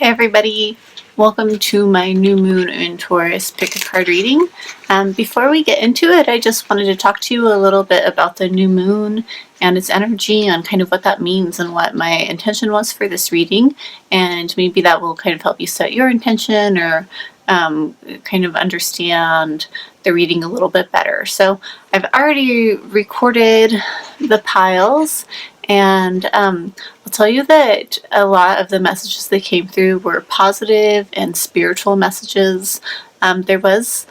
Hi everybody, welcome to my new moon in Taurus pick a card reading. Before we get into it, I just wanted to talk to you a little bit about the new moon and its energy and kind of what that means and what my intention was for this reading, and maybe that will kind of help you set your intention or kind of understand the reading a little bit better. So I've already recorded the piles, and I'll tell you that a lot of the messages that came through were positive and spiritual messages. There was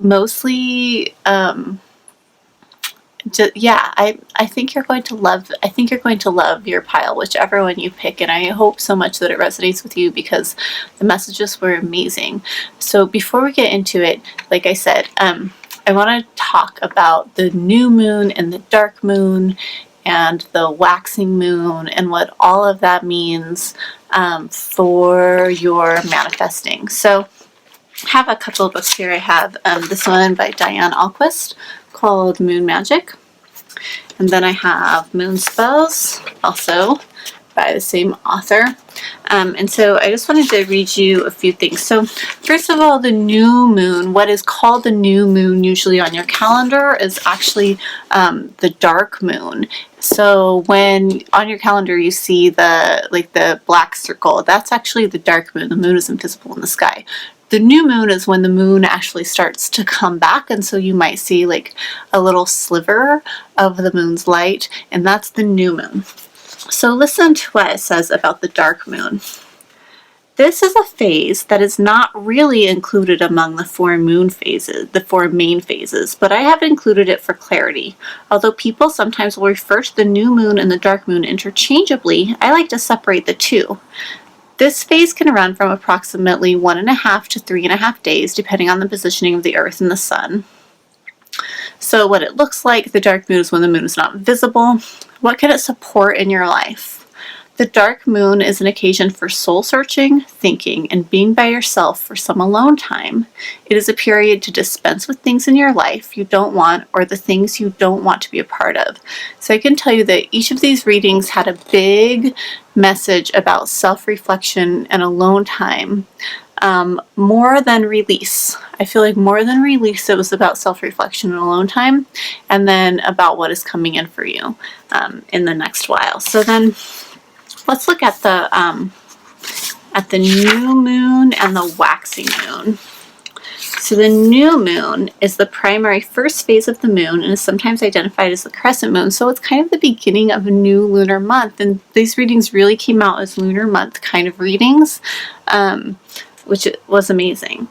mostly I think you're going to love your pile, whichever one you pick, and I hope so much that it resonates with you because the messages were amazing. So before we get into it, like I said, I want to talk about the new moon and the dark moon and the waxing moon and what all of that means for your manifesting. So I have a couple of books here. I have this one by Diane Alquist called Moon Magic, and then I have Moon Spells, also by the same author. And so I just wanted to read you a few things. So first of all, the new moon, what is called the new moon usually on your calendar, is actually the dark moon. So when on your calendar you see the black circle, that's actually the dark moon. The moon is invisible in the sky. The new moon is when the moon actually starts to come back, and so you might see like a little sliver of the moon's light, and that's the new moon. So listen to what it says about the dark moon. This is a phase that is not really included among the four main phases, but I have included it for clarity. Although people sometimes will refer to the new moon and the dark moon interchangeably, I like to separate the two. This phase can run from approximately 1.5 to 3.5 days, depending on the positioning of the Earth and the Sun. So what it looks like, the dark moon is when the moon is not visible. What can it support in your life? The dark moon is an occasion for soul searching, thinking, and being by yourself for some alone time. It is a period to dispense with things in your life you don't want or the things you don't want to be a part of. So I can tell you that each of these readings had a big message about self-reflection and alone time. More than release. I feel like more than release, it was about self-reflection and alone time, and then about what is coming in for you in the next while. So then let's look at the new moon and the waxing moon. So the new moon is the primary first phase of the moon and is sometimes identified as the crescent moon. So it's kind of the beginning of a new lunar month, and these readings really came out as lunar month kind of readings, which was amazing.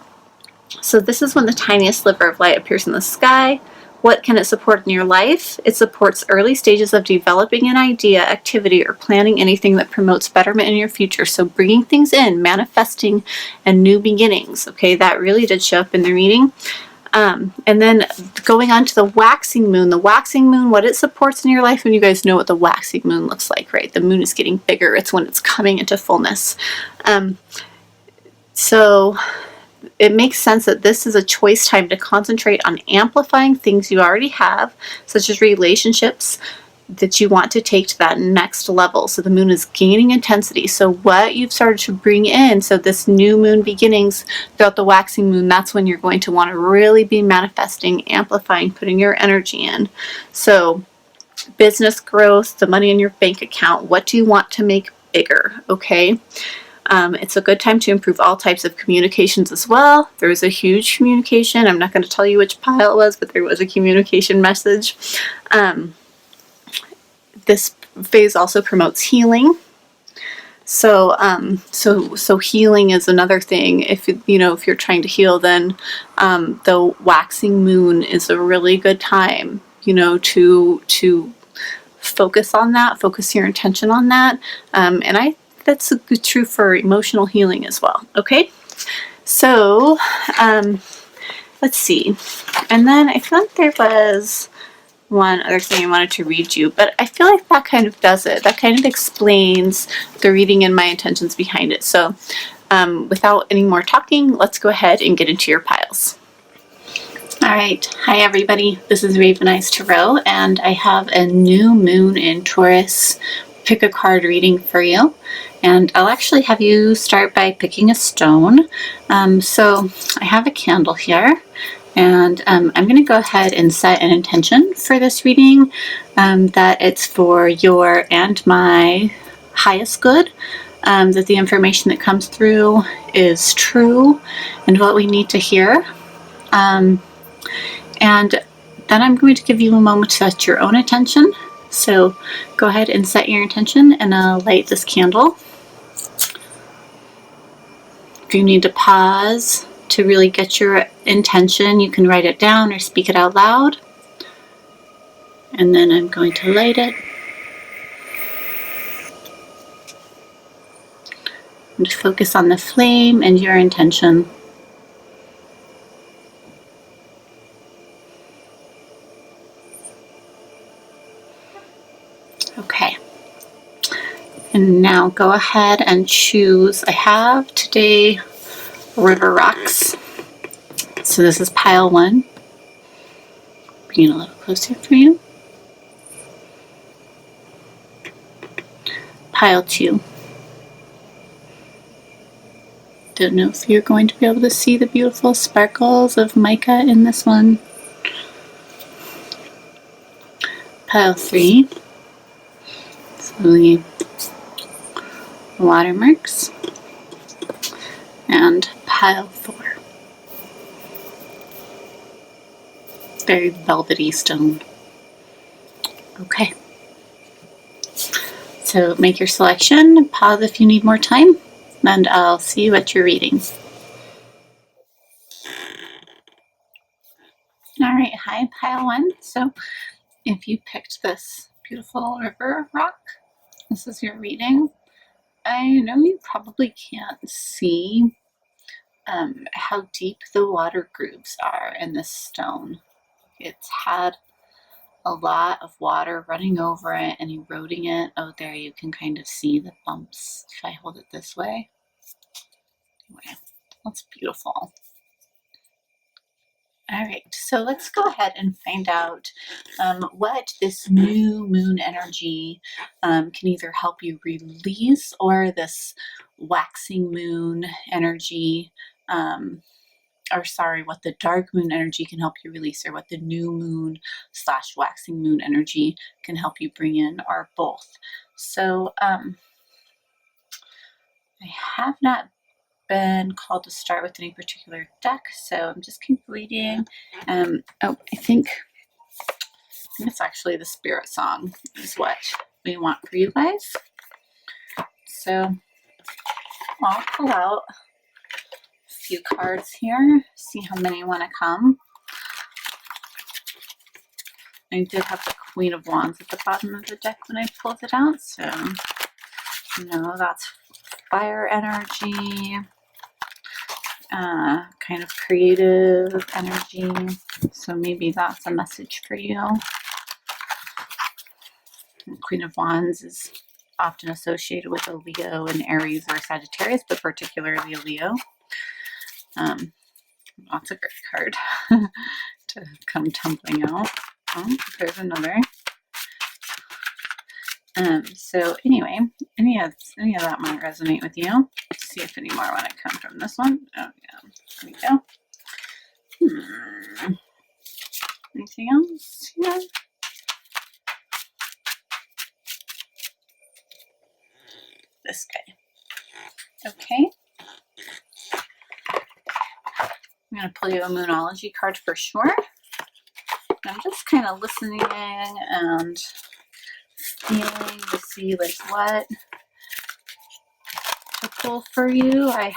So this is when the tiniest sliver of light appears in the sky. What can it support in your life? It supports early stages of developing an idea, activity, or planning anything that promotes betterment in your future. So bringing things in, manifesting, and new beginnings. Okay, that really did show up in the reading. And then going on to the waxing moon. The waxing moon, what it supports in your life, and you guys know what the waxing moon looks like, right? The moon is getting bigger. It's when it's coming into fullness. So it makes sense that this is a choice time to concentrate on amplifying things you already have, such as relationships that you want to take to that next level. So the moon is gaining intensity. So what you've started to bring in, so this new moon beginnings throughout the waxing moon, that's when you're going to want to really be manifesting, amplifying, putting your energy in. So business growth, the money in your bank account, what do you want to make bigger, okay? It's a good time to improve all types of communications as well. There was a huge communication. I'm not going to tell you which pile it was, but there was a communication message. This phase also promotes healing. So healing is another thing. If you're trying to heal, then the waxing moon is a really good time, to focus on that, focus your intention on that, and that's true for emotional healing as well. Okay, so let's see. And then I feel like there was one other thing I wanted to read you, but I feel like that kind of does it. That kind of explains the reading and my intentions behind it. So without any more talking, let's go ahead and get into your piles. All right, hi everybody. This is Raven Eyes Tarot, and I have a new moon in Taurus pick a card reading for you, and I'll actually have you start by picking a stone. So I have a candle here, and I'm going to go ahead and set an intention for this reading, that it's for your and my highest good, that the information that comes through is true and what we need to hear. And then I'm going to give you a moment to set your own intention. So go ahead and set your intention, and I'll light this candle. If you need to pause to really get your intention, you can write it down or speak it out loud. And then I'm going to light it. And just focus on the flame and your intention. Okay. And now go ahead and choose. I have today river rocks. So this is pile 1. Bring it a little closer for you. Pile 2. Don't know if you're going to be able to see the beautiful sparkles of mica in this one. Pile 3. Slowly watermarks. And pile 4. Very velvety stone. Okay. So make your selection, pause if you need more time, and I'll see you at your reading. All right, hi, pile 1. So if you picked this beautiful river rock, this is your reading. I know you probably can't see how deep the water grooves are in this stone. It's had a lot of water running over it and eroding it. Oh, there you can kind of see the bumps if I hold it this way. Anyway, that's beautiful. All right, so let's go ahead and find out what this new moon energy can either help you release, or this waxing moon energy, what the dark moon energy can help you release, or what the new moon / waxing moon energy can help you bring in, or both. So I have not been called to start with any particular deck, so I'm just reading. I think it's actually the spirit song is what we want for you guys. So I'll pull out a few cards here, see how many want to come. I did have the Queen of Wands at the bottom of the deck when I pulled it out, so that's fire energy, kind of creative energy. So maybe that's a message for you. Queen of Wands is often associated with a Leo, and Aries, or Sagittarius, but particularly a Leo. That's a great card to come tumbling out. Oh, there's another. So anyway, any of that might resonate with you. Let's see if any more want to come from this one. Oh yeah, there we go. Anything else? Yeah. This guy. Okay. I'm going to pull you a Moonology card for sure. I'm just kind of listening and feeling to see what to pull for you. I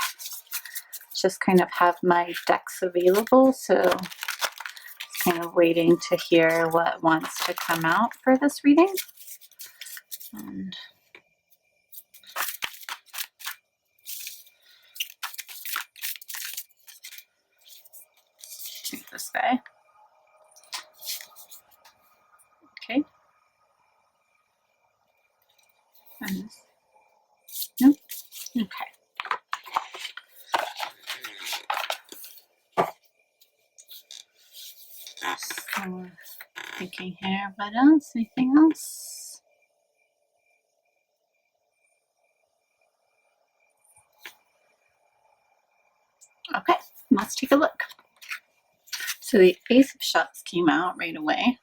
just kind of have my decks available, so just kind of waiting to hear what wants to come out for this reading. And take this guy. Okay. And this. Nope. Okay. So we're thinking here, what else? Anything else? Okay, let's take a look. So the Ace of Shells came out right away.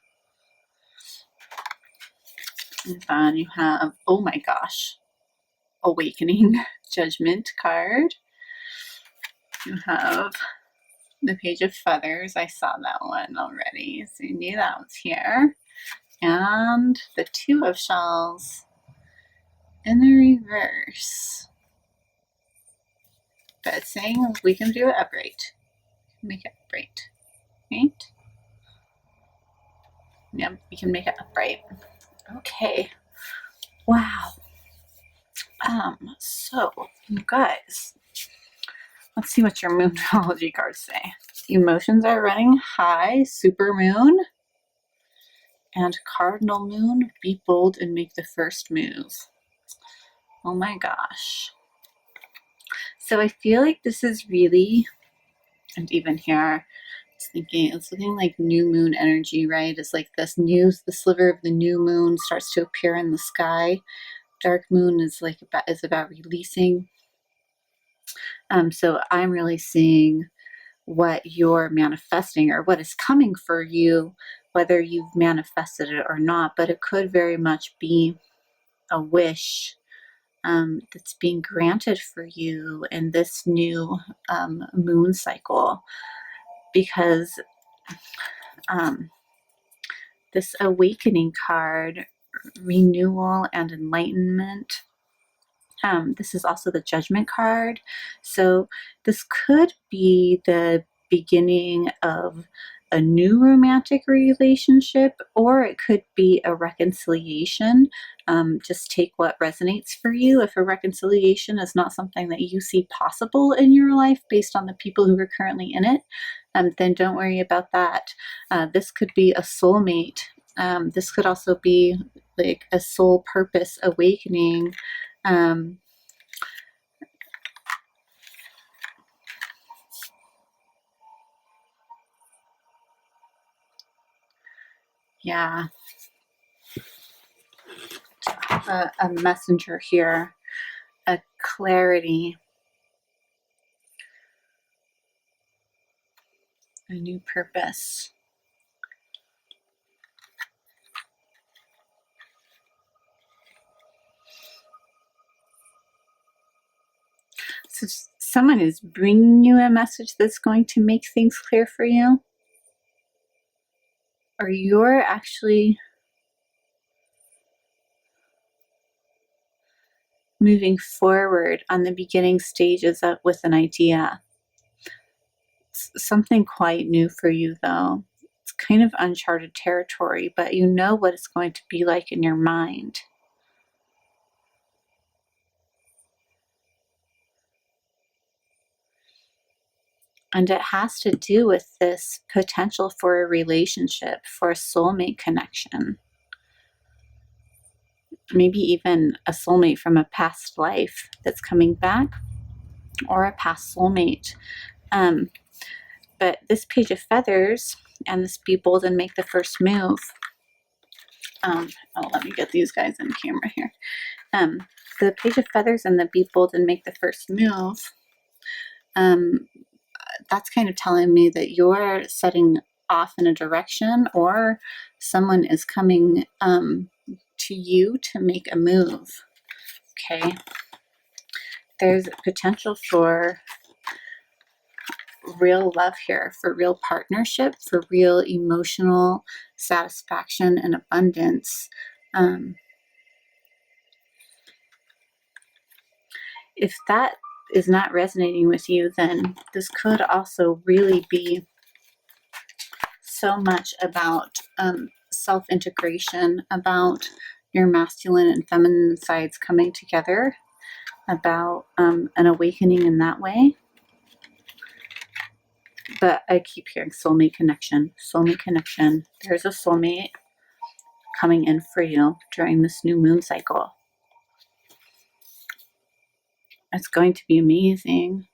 And then you have, oh my gosh, Awakening Judgment card. You have the Page of Feathers. I saw that one already, so you knew that was here. And the Two of Shells in the reverse. But it's saying we can do it upright. Make it upright. Right? Yep, we can make it upright. Okay. Wow. So you guys, let's see what your moonology cards say. Emotions are running high, super moon, and cardinal moon. Be bold and make the first move. Oh my gosh. So I feel like this is really, and even here, it's looking like new moon energy, right? It's like the sliver of the new moon starts to appear in the sky. Dark moon is about releasing. So I'm really seeing what you're manifesting or what is coming for you, whether you've manifested it or not, but it could very much be a wish that's being granted for you in this new moon cycle, because this awakening card, renewal and enlightenment, this is also the Judgment card. So this could be the beginning of a new romantic relationship, or it could be a reconciliation. Just take what resonates for you. If a reconciliation is not something that you see possible in your life based on the people who are currently in it, then don't worry about that. This could be a soulmate. This could also be like a soul purpose awakening. Yeah, a messenger here, a clarity, a new purpose. So someone is bringing you a message that's going to make things clear for you, or you're actually moving forward on the beginning stages with an idea. It's something quite new for you, though. It's kind of uncharted territory, but you know what it's going to be like in your mind. And it has to do with this potential for a relationship, for a soulmate connection. Maybe even a soulmate from a past life that's coming back, or a past soulmate. But this Page of Feathers and this Be Bold and Make the First Move. Let me get these guys in camera here. The Page of Feathers and the Be Bold and Make the First Move. That's kind of telling me that you're setting off in a direction, or someone is coming to you to make a move. Okay. There's potential for real love here, for real partnership, for real emotional satisfaction and abundance. If that is not resonating with you, then this could also really be so much about self-integration, about your masculine and feminine sides coming together, about an awakening in that way. But I keep hearing soulmate connection, soulmate connection. There's a soulmate coming in for you during this new moon cycle. It's going to be amazing.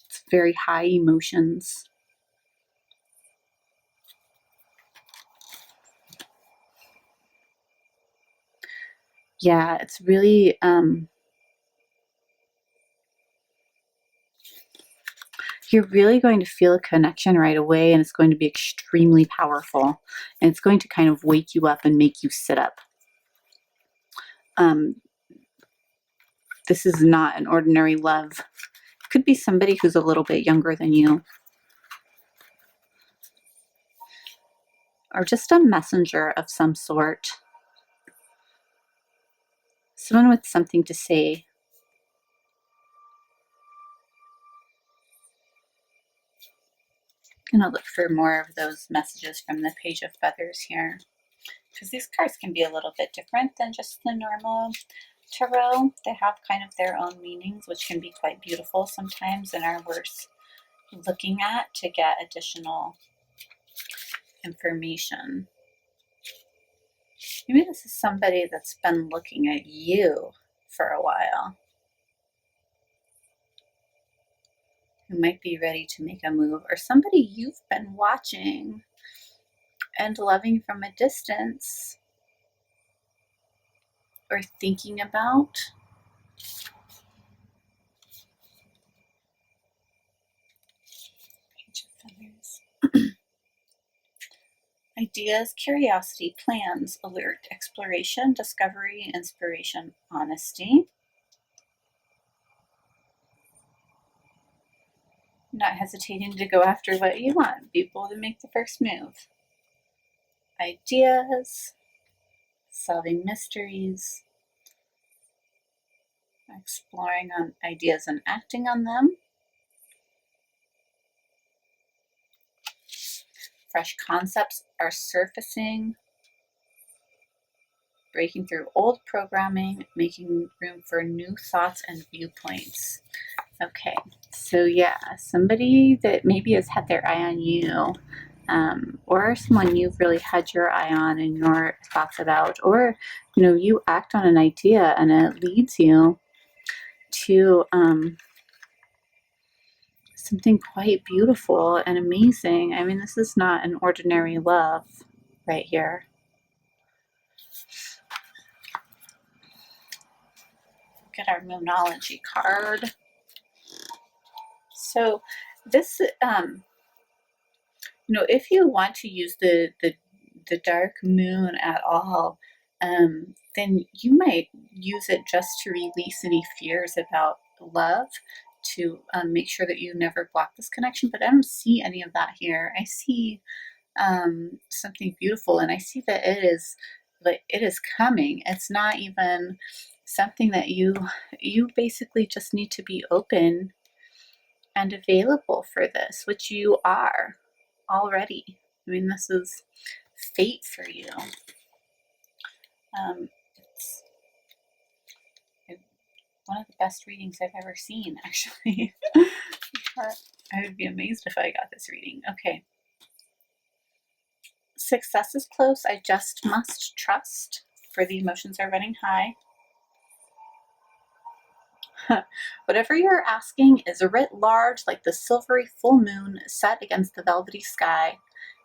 It's very high emotions. Yeah, it's really you're really going to feel a connection right away, and it's going to be extremely powerful, and it's going to kind of wake you up and make you sit up. This is not an ordinary love. It could be somebody who's a little bit younger than you, or just a messenger of some sort. Someone with something to say. I'm going to look for more of those messages from the Page of Feathers here, because these cards can be a little bit different than just the normal tarot. They have kind of their own meanings, which can be quite beautiful sometimes and are worth looking at to get additional information. Maybe this is somebody that's been looking at you for a while, who might be ready to make a move, or somebody you've been watching and loving from a distance, or thinking about. Page of Feathers. Ideas, curiosity, plans, alert, exploration, discovery, inspiration, honesty. Not hesitating to go after what you want. Be bold to make the first move. Ideas, solving mysteries, exploring on ideas and acting on them. Fresh concepts are surfacing. Breaking through old programming, making room for new thoughts and viewpoints. Okay, so yeah, somebody that maybe has had their eye on you, or someone you've really had your eye on and your thoughts about, or you act on an idea and it leads you to something quite beautiful and amazing. I mean, this is not an ordinary love right here. Get our Moonology card. So this, if you want to use the dark moon at all, then you might use it just to release any fears about love, to make sure that you never block this connection. But I don't see any of that here. I see something beautiful, and I see that it is coming. It's not even something that you basically just need to be open and available for this, which you are already. I mean, this is fate for you. It's one of the best readings I've ever seen, actually. I would be amazed if I got this reading. Okay. Success is close. I just must trust, for the emotions are running high. Whatever you're asking is writ large like the silvery full moon set against the velvety sky.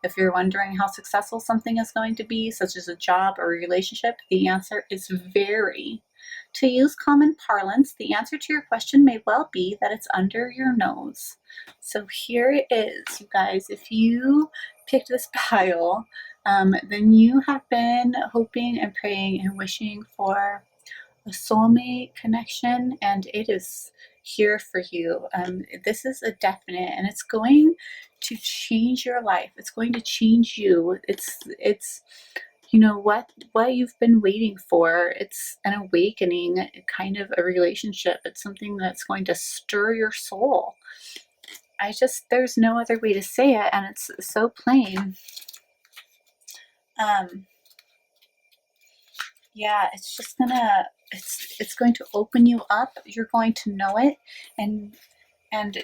If you're wondering how successful something is going to be, such as a job or a relationship, the answer is very. To use common parlance, the answer to your question may well be that it's under your nose. So here it is, you guys. If you picked this pile, then you have been hoping and praying and wishing for a soulmate connection, and it is here for you. This is a definite, and it's going to change your life. It's going to change you. It's what you've been waiting for. It's an awakening, kind of a relationship. It's something that's going to stir your soul. There's no other way to say it, and it's so plain. Yeah, it's just gonna, it's going to open you up. You're going to know it, and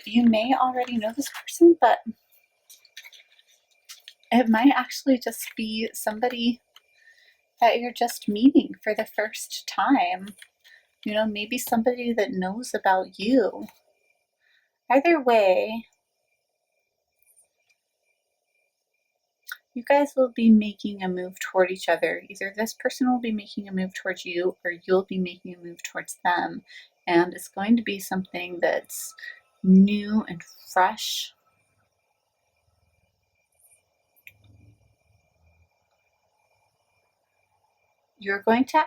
you may already know this person, but it might actually just be somebody that you're just meeting for the first time. Maybe somebody that knows about you. Either way, you guys will be making a move toward each other. Either this person will be making a move towards you, or you'll be making a move towards them. And it's going to be something that's new and fresh. You're going to,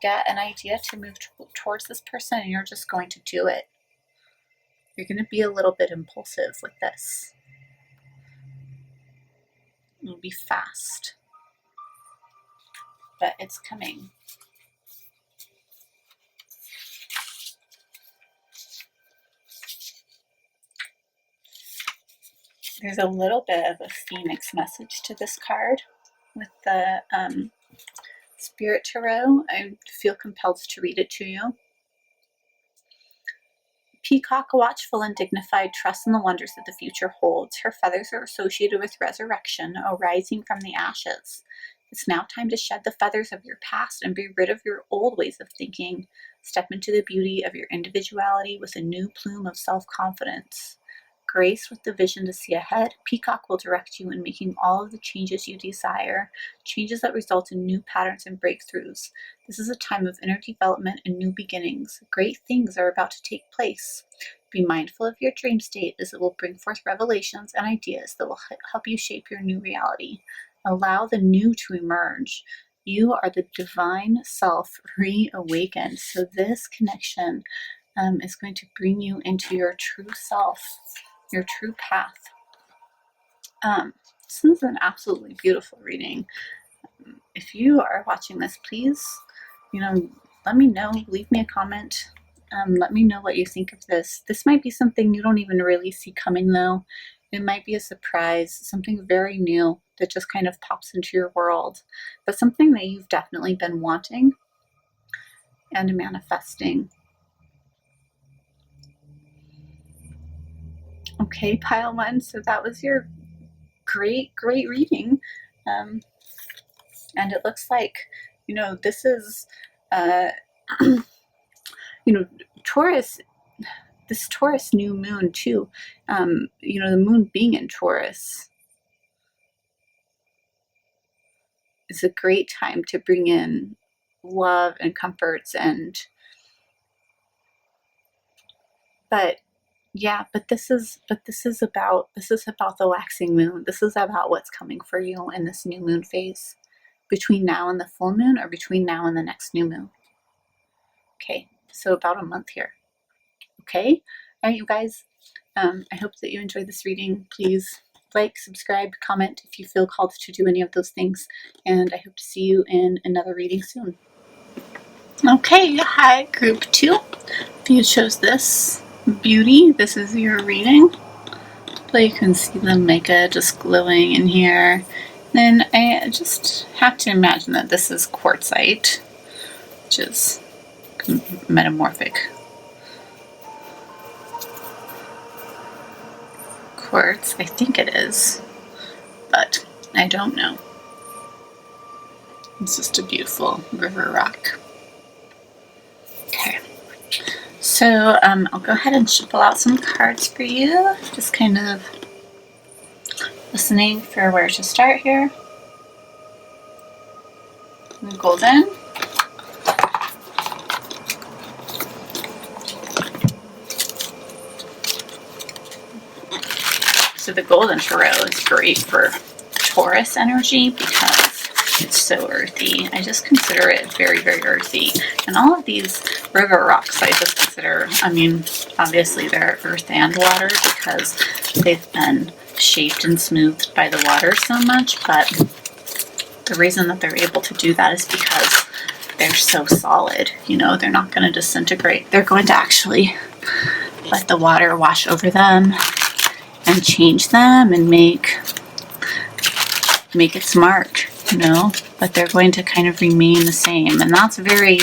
get an idea to move towards this person, and you're just going to do it. You're going to be a little bit impulsive with this. It'll be fast, but it's coming. There's a little bit of a phoenix message to this card with the Spirit Tarot. I feel compelled to read it to you. Peacock, watchful and dignified, trusts in the wonders that the future holds. Her feathers are associated with resurrection, arising from the ashes. It's now time to shed the feathers of your past and be rid of your old ways of thinking. Step into the beauty of your individuality with a new plume of self-confidence. Grace with the vision to see ahead, Peacock will direct you in making all of the changes you desire, changes that result in new patterns and breakthroughs. This is a time of inner development and new beginnings. Great things are about to take place. Be mindful of your dream state, as it will bring forth revelations and ideas that will help you shape your new reality. Allow the new to emerge. You are the divine self reawakened. So this connection is going to bring you into your true self, your true path. This is an absolutely beautiful reading. If you are watching this, please, let me know. Leave me a comment. Let me know what you think of this. This might be something you don't even really see coming, though. It might be a surprise, something very new that just kind of pops into your world, but something that you've definitely been wanting and manifesting. Okay, pile one. So that was your great reading. And it looks like, this is, Taurus, this Taurus new moon too, the moon being in Taurus is a great time to bring in love and comforts but this is about the waxing moon. This is about what's coming for you in this new moon phase, between now and the full moon, or between now and the next new moon. Okay, so about a month here. Okay, all right, you guys. I hope that you enjoyed this reading. Please like, subscribe, comment if you feel called to do any of those things, and I hope to see you in another reading soon. Okay, hi, group 2. If you chose this beauty, this is your reading. But you can see the mica just glowing in here. Then I just have to imagine that this is quartzite, which is metamorphic quartz. I think it is, but I don't know. It's just a beautiful river rock. Okay. So I'll go ahead and shuffle out some cards for you. Just kind of listening for where to start here. The golden. So the golden tarot is great for Taurus energy because it's so earthy. I just consider it very, very earthy. And all of these river rocks I just consider, obviously they're earth and water because they've been shaped and smoothed by the water so much, but the reason that they're able to do that is because they're so solid. They're not going to disintegrate. They're going to actually let the water wash over them and change them and make its mark, but they're going to kind of remain the same. And that's very,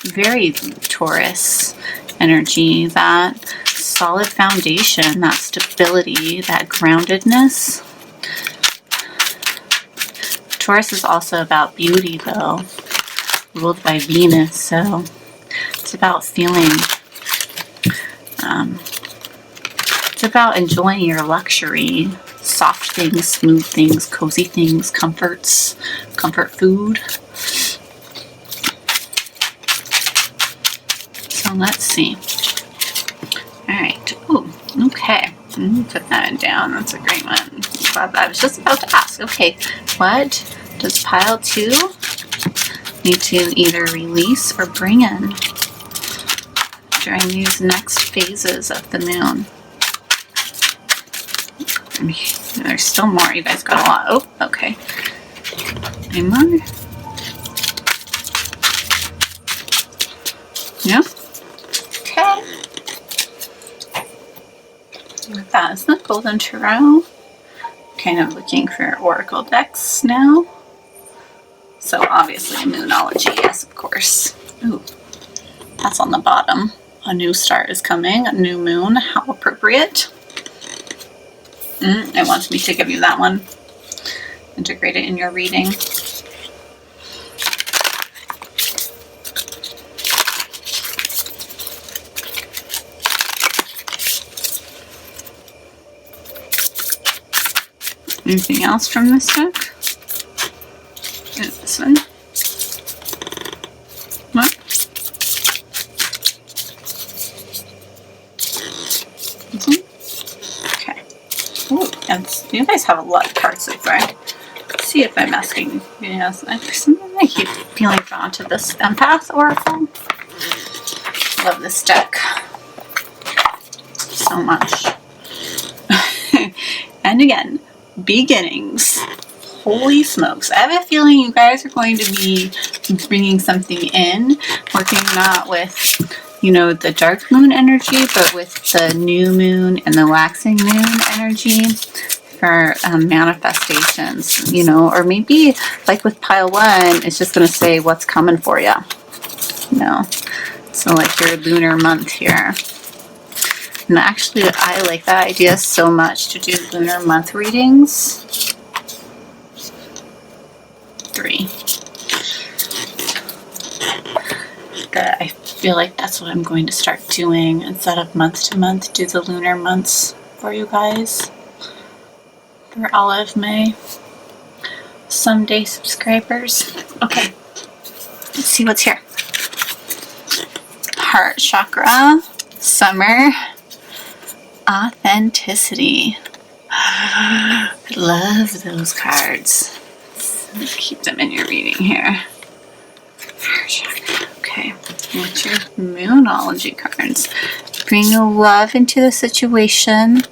very Taurus energy, that solid foundation, that stability, that groundedness. Taurus is also about beauty, though, ruled by Venus, so it's about feeling, it's about enjoying your luxury, soft things, smooth things, cozy things, comfort food. So let's see. All right. Oh, okay. Put that down. That's a great one. Glad I was just about to ask. Okay, what does pile 2 need to either release or bring in during these next phases of the moon? There's still more. You guys got a lot. Oh, okay. Any more? Yeah. Okay. That is the Golden Tarot. Kind of looking for oracle decks now. So obviously Moonology, yes, of course. Ooh, that's on the bottom. A new star is coming, a new moon. How appropriate. It wants me to give you that one. Integrate it in your reading. Anything else from this deck? This one. What? This one? Okay. Ooh, and you guys have a lot of cards so far. Let's see if I'm asking. Yes, for some reason I keep feeling drawn to this Empath Oracle. Love this deck so much. And again, beginnings. Holy smokes. I have a feeling you guys are going to be bringing something in, working not with, the dark moon energy, but with the new moon and the waxing moon energy for manifestations, or maybe like with pile 1, it's just going to say what's coming for you, so like your lunar month here. And actually, I like that idea so much to do lunar month readings. 3. That I feel like that's what I'm going to start doing instead of month to month. Do the lunar months for you guys for all of my someday subscribers. Okay, let's see what's here. Heart chakra, summer, authenticity. I love those cards. Let's keep them in your reading here. Okay, what's your Moonology cards? Bring love into the situation.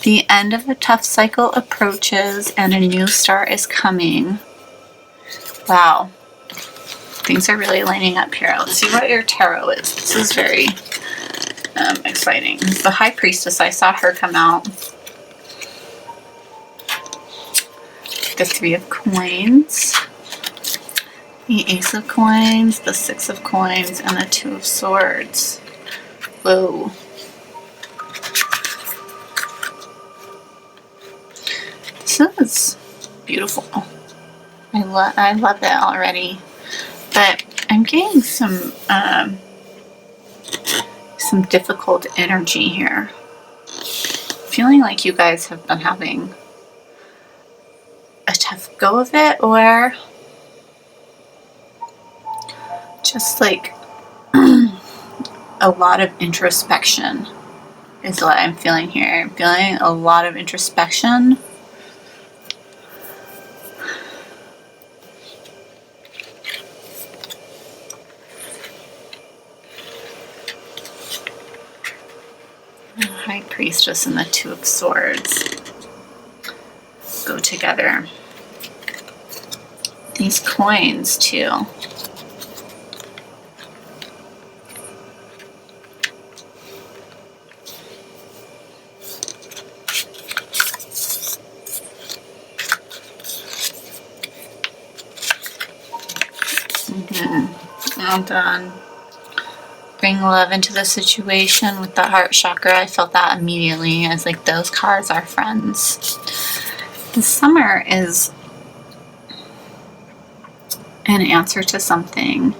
The end of a tough cycle approaches and a new star is coming. Wow. Things are really lining up here. Let's see what your tarot is. This is very exciting. The High Priestess, I saw her come out. The 3 of Coins, the Ace of Coins, the 6 of Coins, and the 2 of Swords. Whoa. This is beautiful. I love it already. But I'm getting some difficult energy here. Feeling like you guys have been having a tough go of it, or just like a lot of introspection is what I'm feeling here. I'm feeling a lot of introspection. The High Priestess and the 2 of Swords go together. These coins too. Well done. Bring love into the situation with the heart chakra. I felt that immediately. I was like, those cards are friends. The summer is an answer to something,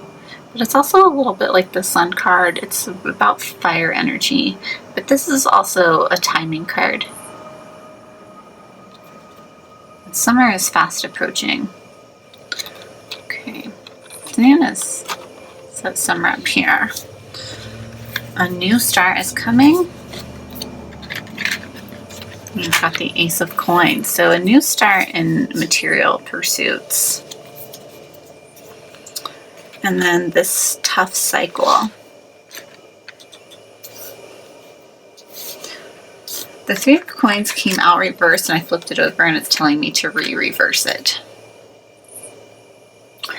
but it's also a little bit like the sun card. It's about fire energy, but this is also a timing card. Summer is fast approaching. Okay, Bananas says summer up here. A new star is coming. You've got the Ace of Coins. So a new start in material pursuits. And then this tough cycle. The Three of Coins came out reversed, and I flipped it over, and it's telling me to reverse it.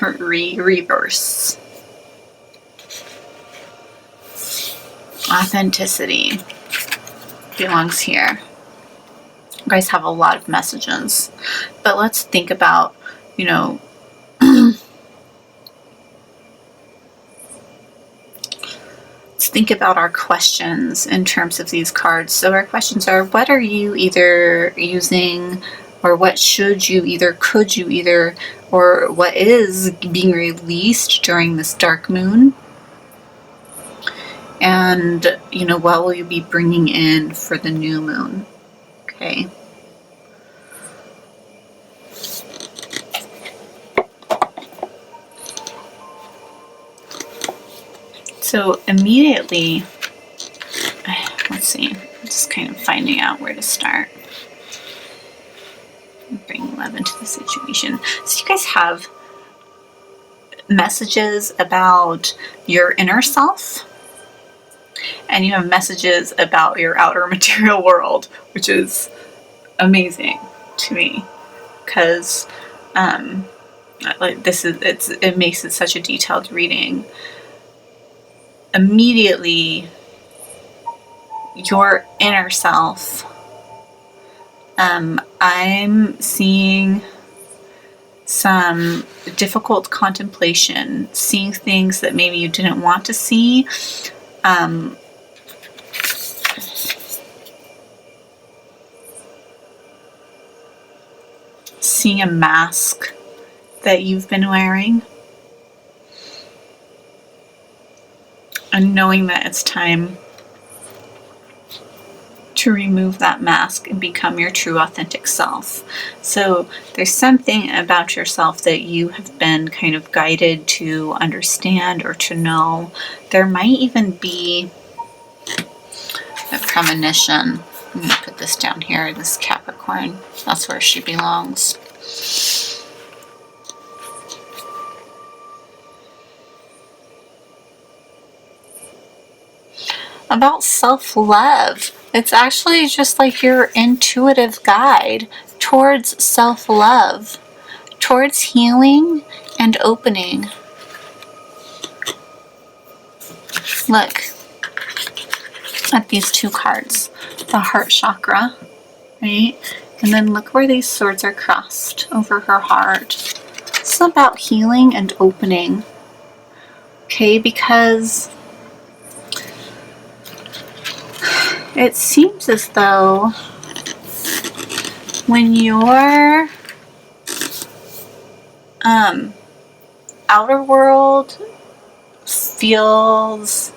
Reverse. Authenticity belongs here. You guys have a lot of messages, but let's think about, you know, let's think about our questions in terms of these cards. So our questions are, what are you either using, or what should you either, could you either, or what is being released during this dark moon? And, you know, what will you be bringing in for the new moon? Okay. So immediately, let's see, I'm just kind of finding out where to start. Bring love into the situation. So you guys have messages about your inner self, and you have messages about your outer material world, which is amazing to me, because like it makes it such a detailed reading. Immediately, your inner self, I'm seeing some difficult contemplation, seeing things that maybe you didn't want to see, seeing a mask that you've been wearing, and knowing that it's time to remove that mask and become your true authentic self. So there's something about yourself that you have been kind of guided to understand or to know. There might even be a premonition. I'm going to put this down here, this Capricorn. That's where she belongs. About self-love. It's actually just like your intuitive guide towards self-love, towards healing and opening. Look at these two cards. The heart chakra, right? And then look where these swords are crossed over her heart. It's about healing and opening. Okay, because it seems as though when your outer world feels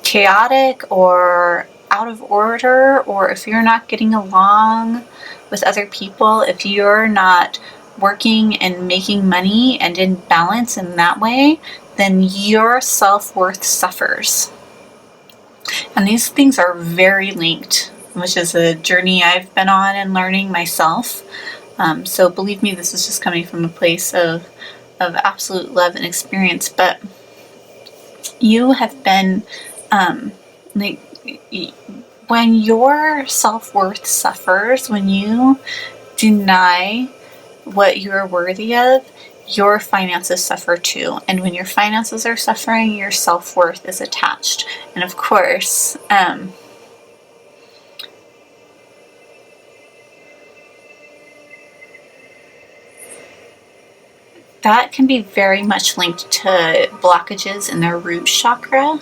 chaotic or out of order, or if you're not getting along with other people, if you're not working and making money and in balance in that way, then your self-worth suffers. And these things are very linked, which is a journey I've been on and learning myself. So believe me, this is just coming from a place of absolute love and experience. But you have been, like, when your self-worth suffers, when you deny what you're worthy of, your finances suffer too. And when your finances are suffering, your self-worth is attached. And of course, that can be very much linked to blockages in their root chakra.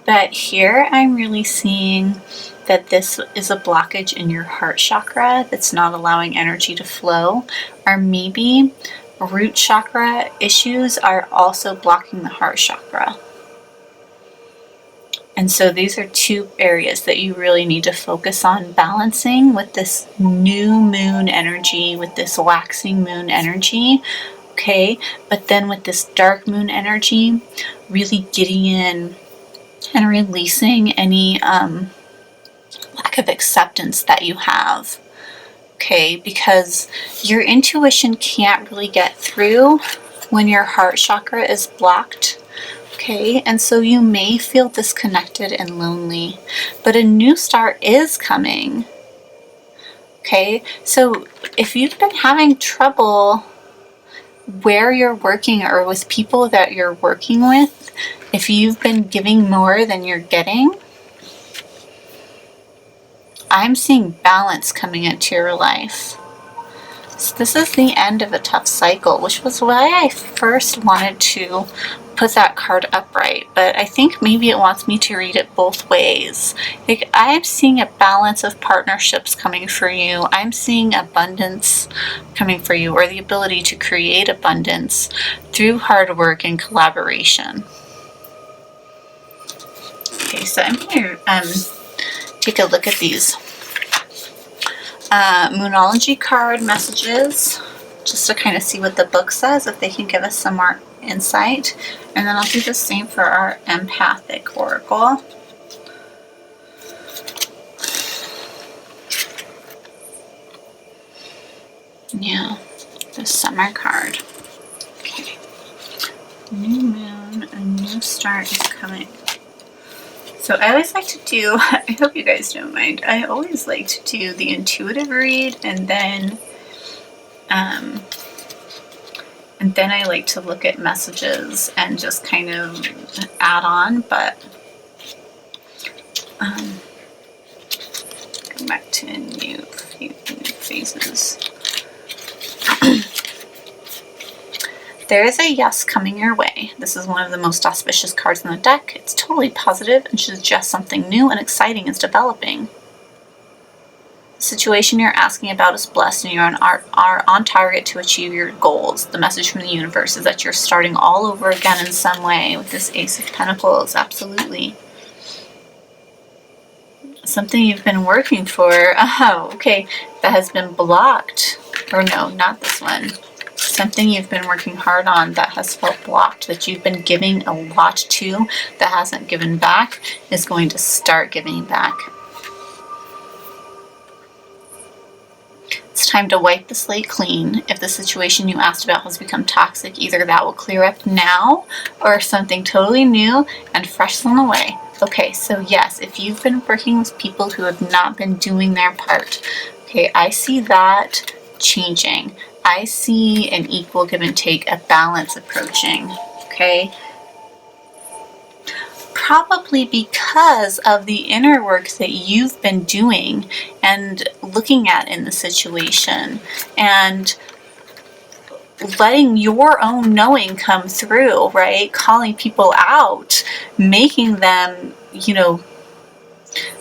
But here I'm really seeing that this is a blockage in your heart chakra that's not allowing energy to flow. Or maybe root chakra issues are also blocking the heart chakra. And so these are two areas that you really need to focus on balancing with this new moon energy, with this waxing moon energy. Okay, but then with this dark moon energy, really getting in and releasing any lack lack of acceptance that you have. Okay, because your intuition can't really get through when your heart chakra is blocked. Okay, and so you may feel disconnected and lonely, but a new start is coming. Okay, so if you've been having trouble where you're working or with people that you're working with, if you've been giving more than you're getting, I'm seeing balance coming into your life. So this is the end of a tough cycle, which was why I first wanted to put that card upright, but I think maybe it wants me to read it both ways. Like, I'm seeing a balance of partnerships coming for you. I'm seeing abundance coming for you, or the ability to create abundance through hard work and collaboration. Okay, so I'm going to take a look at these Moonology card messages, just to kind of see what the book says, if they can give us some more insight. And then I'll do the same for our empathic oracle. Yeah, the summer card. Okay. New moon, a new start is coming. So I always like to do, I hope you guys don't mind, I always like to do the intuitive read, and then I like to look at messages and just kind of add on, but go back to new phases. There is a yes coming your way. This is one of the most auspicious cards in the deck. It's totally positive and suggests something new and exciting is developing. The situation you're asking about is blessed and you are on target to achieve your goals. The message from the universe is that you're starting all over again in some way with this Ace of Pentacles. Absolutely. Something you've been working for. Oh, okay. That has been blocked. Or no, not this one. Something you've been working hard on that has felt blocked, that you've been giving a lot to that hasn't given back, is going to start giving back. It's time to wipe the slate clean. If the situation you asked about has become toxic, either that will clear up now or something totally new and fresh is on the way. Okay, so yes, if you've been working with people who have not been doing their part, okay, I see that changing. I see an equal give and take, a balance approaching, okay? Probably because of the inner work that you've been doing and looking at in the situation and letting your own knowing come through, right? Calling people out, making them,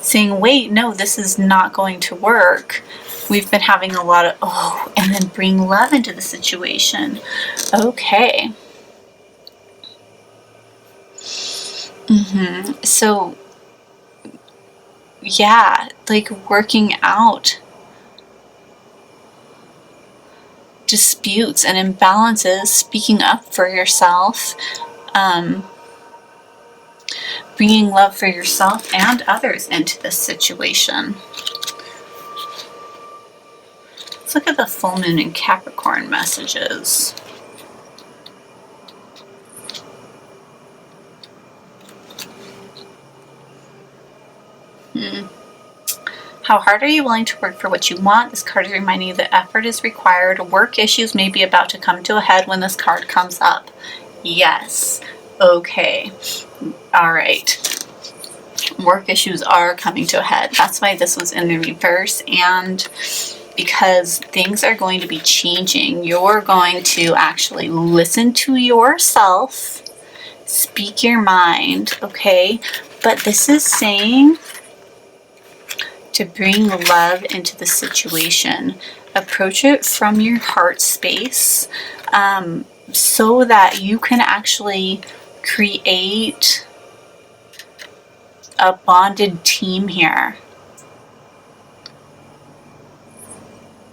saying, wait, no, this is not going to work. We've been having a lot of, and then bring love into the situation. Okay. So, yeah, like working out disputes and imbalances, speaking up for yourself, bringing love for yourself and others into this situation. Let's look at the full moon in Capricorn messages. How hard are you willing to work for what you want? This card is reminding you that effort is required. Work issues may be about to come to a head when this card comes up. Yes. Okay. All right. Work issues are coming to a head. That's why this was in the reverse, and because things are going to be changing. You're going to actually listen to yourself, speak your mind, okay? But this is saying to bring love into the situation. Approach it from your heart space, so that you can actually create a bonded team here.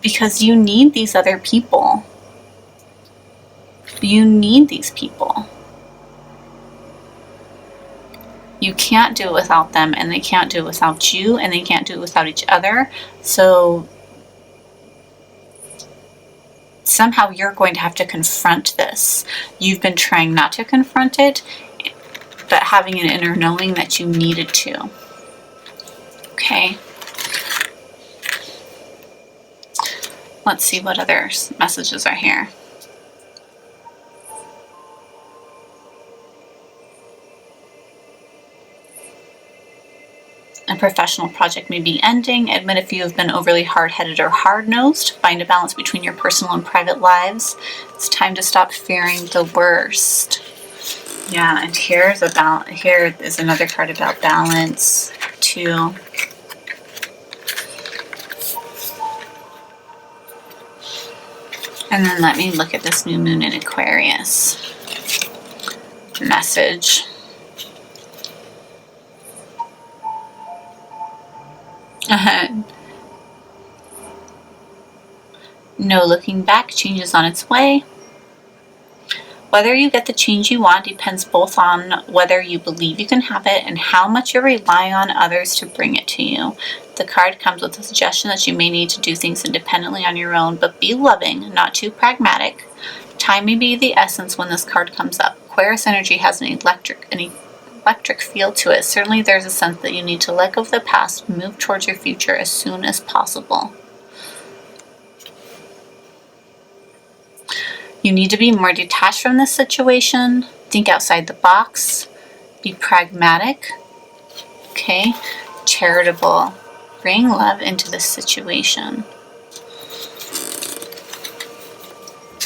Because you need these other people. You need these people. you can't do it without them, and they can't do it without you, and they can't do it without each other. So somehow you're going to have to confront this. You've been trying not to confront it, but having an inner knowing that you needed to. Okay. Let's see what other messages are here. A professional project may be ending. Admit if you have been overly hard-headed or hard-nosed. Find a balance between your personal and private lives. It's time to stop fearing the worst. Yeah, and here is another card about balance too. And then let me look at this new moon in Aquarius. Message. No looking back, change is on its way. Whether you get the change you want depends both on whether you believe you can have it and how much you rely on others to bring it to you. The card comes with a suggestion that you may need to do things independently on your own, but be loving, not too pragmatic. Time may be the essence when this card comes up. Aquarius energy has an electric feel to it. Certainly there's a sense that you need to let go of the past, move towards your future as soon as possible. You need to be more detached from this situation. Think outside the box. Be pragmatic. Okay. Charitable. Bring love into this situation.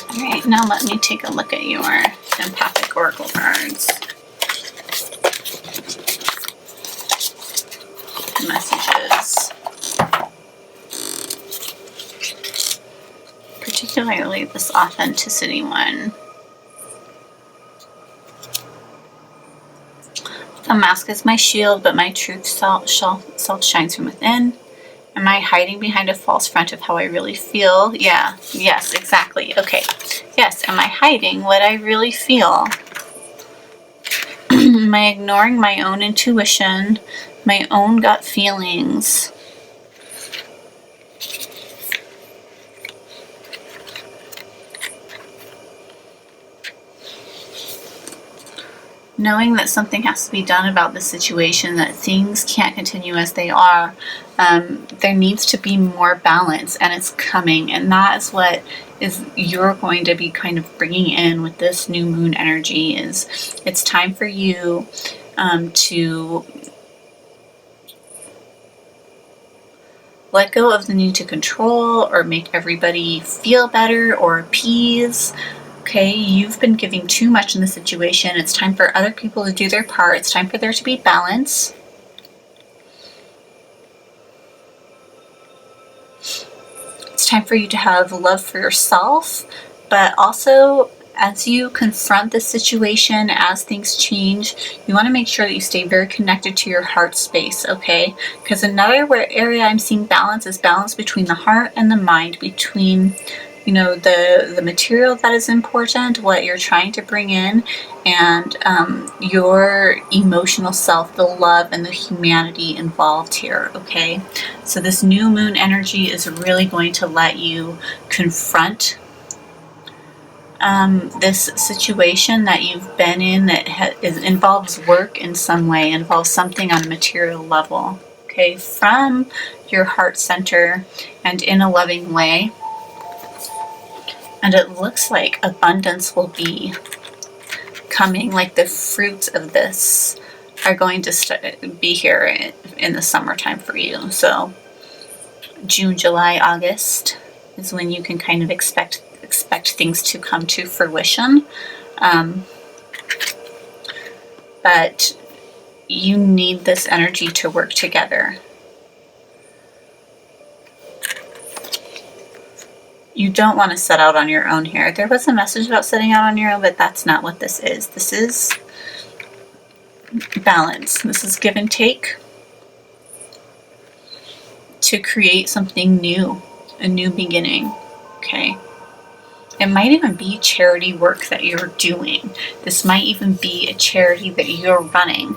Alright, now let me take a look at your empathic oracle cards. Messages. Particularly this authenticity one. The mask is my shield, but my truth self shines from within. Am I hiding behind a false front of how I really feel? Yeah, yes, exactly. Okay, yes, am I hiding what I really feel? Am I ignoring my own intuition, my own gut feelings? Knowing that something has to be done about the situation, that things can't continue as they are, there needs to be more balance, and it's coming, and that is what you're going to be kind of bringing in with this new moon energy. Is it's time for you to let go of the need to control or make everybody feel better or appease. Okay, you've been giving too much in the situation. It's time for other people to do their part. It's time for there to be balance. It's time for you to have love for yourself, but also as you confront the situation, as things change, you want to make sure that you stay very connected to your heart space, okay? Because another area I'm seeing balance is balance between the heart and the mind, between the material that is important, what you're trying to bring in, and your emotional self, the love and the humanity involved here, okay? So this new moon energy is really going to let you confront this situation that you've been in that involves work in some way, involves something on a material level, okay? From your heart center and in a loving way. And it looks like abundance will be coming, like the fruits of this are going to be here in the summertime for you. So June, July, August is when you can kind of expect things to come to fruition. But you need this energy to work together. You don't want to set out on your own here. There was a message about setting out on your own, but that's not what this is. This is balance. This is give and take to create something new, a new beginning, okay? It might even be charity work that you're doing. This might even be a charity that you're running,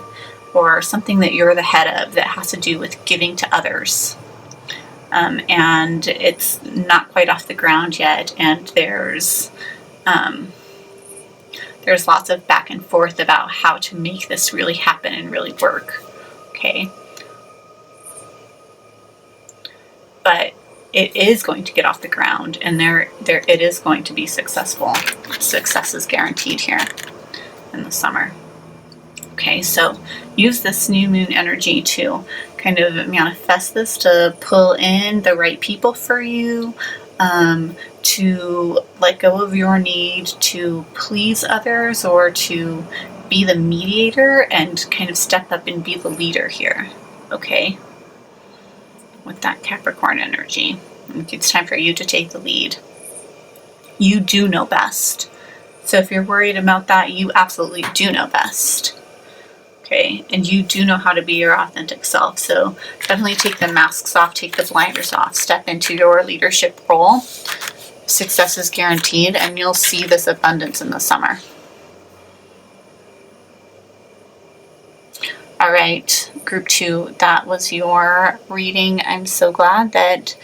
or something that you're the head of that has to do with giving to others. And it's not quite off the ground yet, and there's lots of back and forth about how to make this really happen and really work. Okay. But it is going to get off the ground, and it is going to be successful. Success is guaranteed here in the summer. Okay, so use this new moon energy to kind of manifest this, to pull in the right people for you, to let go of your need to please others or to be the mediator and kind of step up and be the leader here. Okay, with that Capricorn energy. It's time for you to take the lead. You do know best. So if you're worried about that, you absolutely do know best. Okay, and you do know how to be your authentic self. So definitely take the masks off, take the blinders off, step into your leadership role. Success is guaranteed, and you'll see this abundance in the summer. All right, group 2, that was your reading. I'm so glad that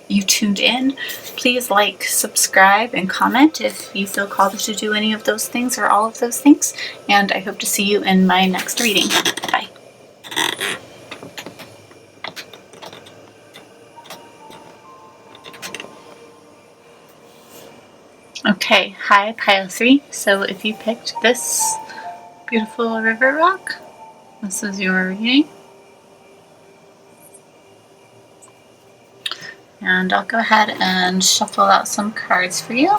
you tuned in. Please like, subscribe, and comment if you feel called to do any of those things or all of those things. And I hope to see you in my next reading. Bye. Okay, hi Pile 3. So if you picked this beautiful river rock, this is your reading. And I'll go ahead and shuffle out some cards for you.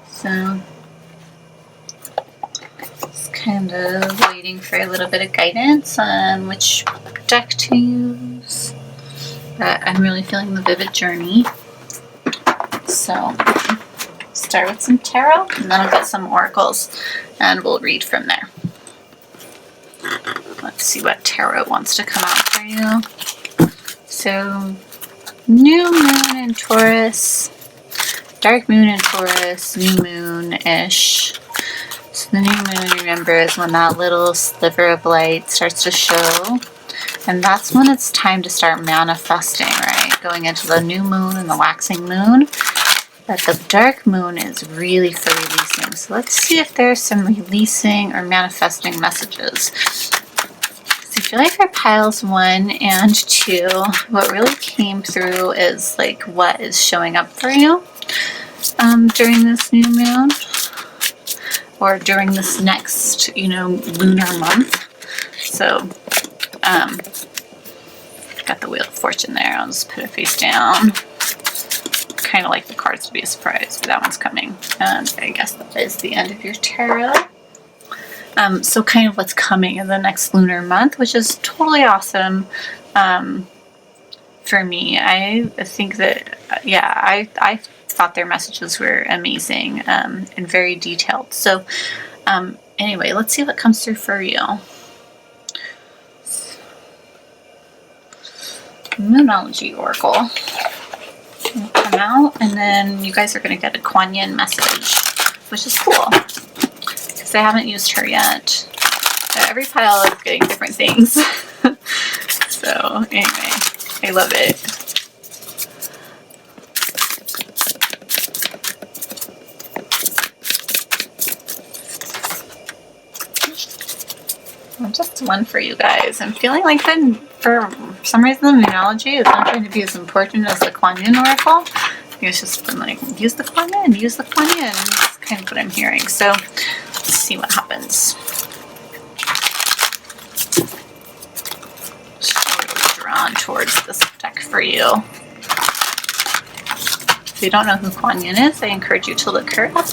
So just kind of waiting for a little bit of guidance on which deck to use. But I'm really feeling the vivid journey. So start with some tarot, and then I'll get some oracles, and we'll read from there. Let's see what tarot wants to come out for you. So new moon in Taurus, dark moon in Taurus, new moon-ish. So the new moon, remember, is when that little sliver of light starts to show. And that's when it's time to start manifesting, right? Going into the new moon and the waxing moon. But the dark moon is really for releasing. So let's see if there's some releasing or manifesting messages. So I feel like for piles 1 and 2, what really came through is like what is showing up for you during this new moon, or during this next, lunar month. So, got the Wheel of Fortune there. I'll just put it face down. Kind of like the cards to be a surprise, but that one's coming. And I guess that is the end of your tarot. So kind of what's coming in the next lunar month, which is totally awesome for me. I think that, I thought their messages were amazing and very detailed. So anyway, let's see what comes through for you. Moonology Oracle will come out, and then you guys are going to get a Kuan Yin message, which is cool. I haven't used her yet. Every pile is getting different things. So anyway, I love it. Just one for you guys. I'm feeling like for some reason the Moonology is not going to be as important as the Kuan Yin Oracle. It's just been like, use the Kuan Yin, use the Kuan Yin. That's kind of what I'm hearing. So let's see what happens. Just really drawn towards this deck for you. If you don't know who Kuan Yin is, I encourage you to look her up.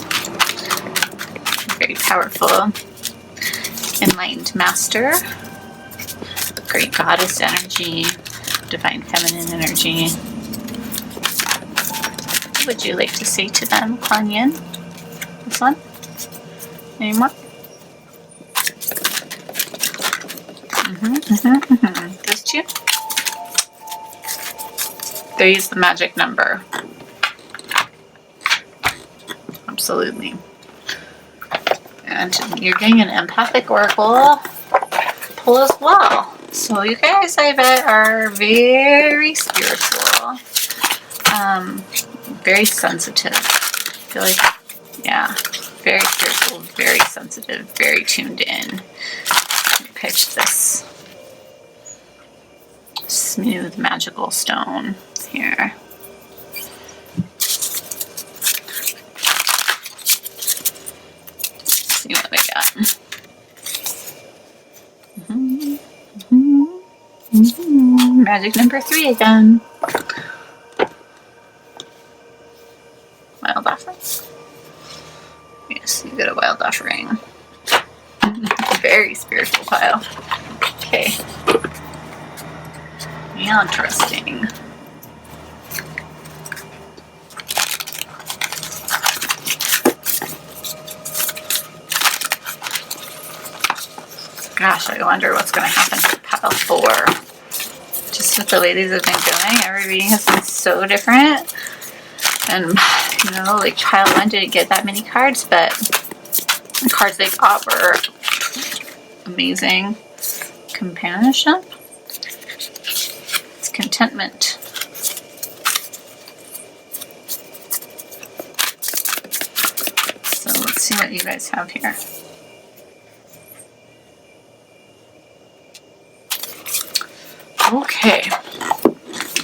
Very powerful, enlightened master, great goddess energy, divine feminine energy. What would you like to say to them, Kuan Yin? This one? Any more? Those two? 3 is the magic number. Absolutely. And you're getting an empathic oracle pull as well. So you guys, I bet, are very spiritual, very sensitive. I feel like, yeah, very spiritual, very sensitive, very tuned in. I picked this smooth magical stone here. Let's see what we got. Magic number 3 again. Wild offering. Yes, you get a wild offering. Very spiritual pile. Okay. Interesting. Gosh, I wonder what's going to happen to pile 4. Just with the way these have been going, every reading has been so different. And, you know, like pile 1 didn't get that many cards, but the cards they got were amazing. Companionship. It's contentment. So let's see what you guys have here. Okay,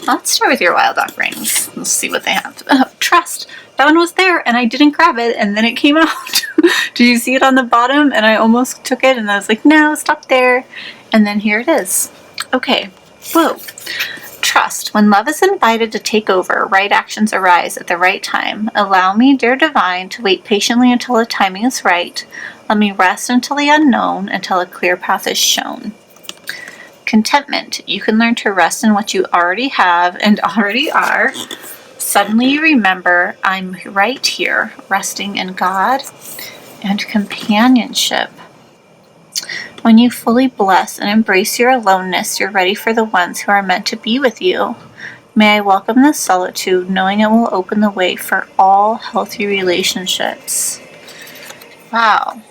let's start with your wild offerings. Let's see what they have. Trust. That one was there and I didn't grab it and then it came out. Did you see it on the bottom? And I almost took it and I was like, no, stop there. And then here it is. Okay. Whoa. Trust. When love is invited to take over, right actions arise at the right time. Allow me, dear divine, to wait patiently until the timing is right. Let me rest until the unknown, until a clear path is shown. Contentment. You can learn to rest in what you already have and already are. Suddenly you remember, I'm right here, resting in God. And companionship. When you fully bless and embrace your aloneness, you're ready for the ones who are meant to be with you. May I welcome this solitude, knowing it will open the way for all healthy relationships. Wow.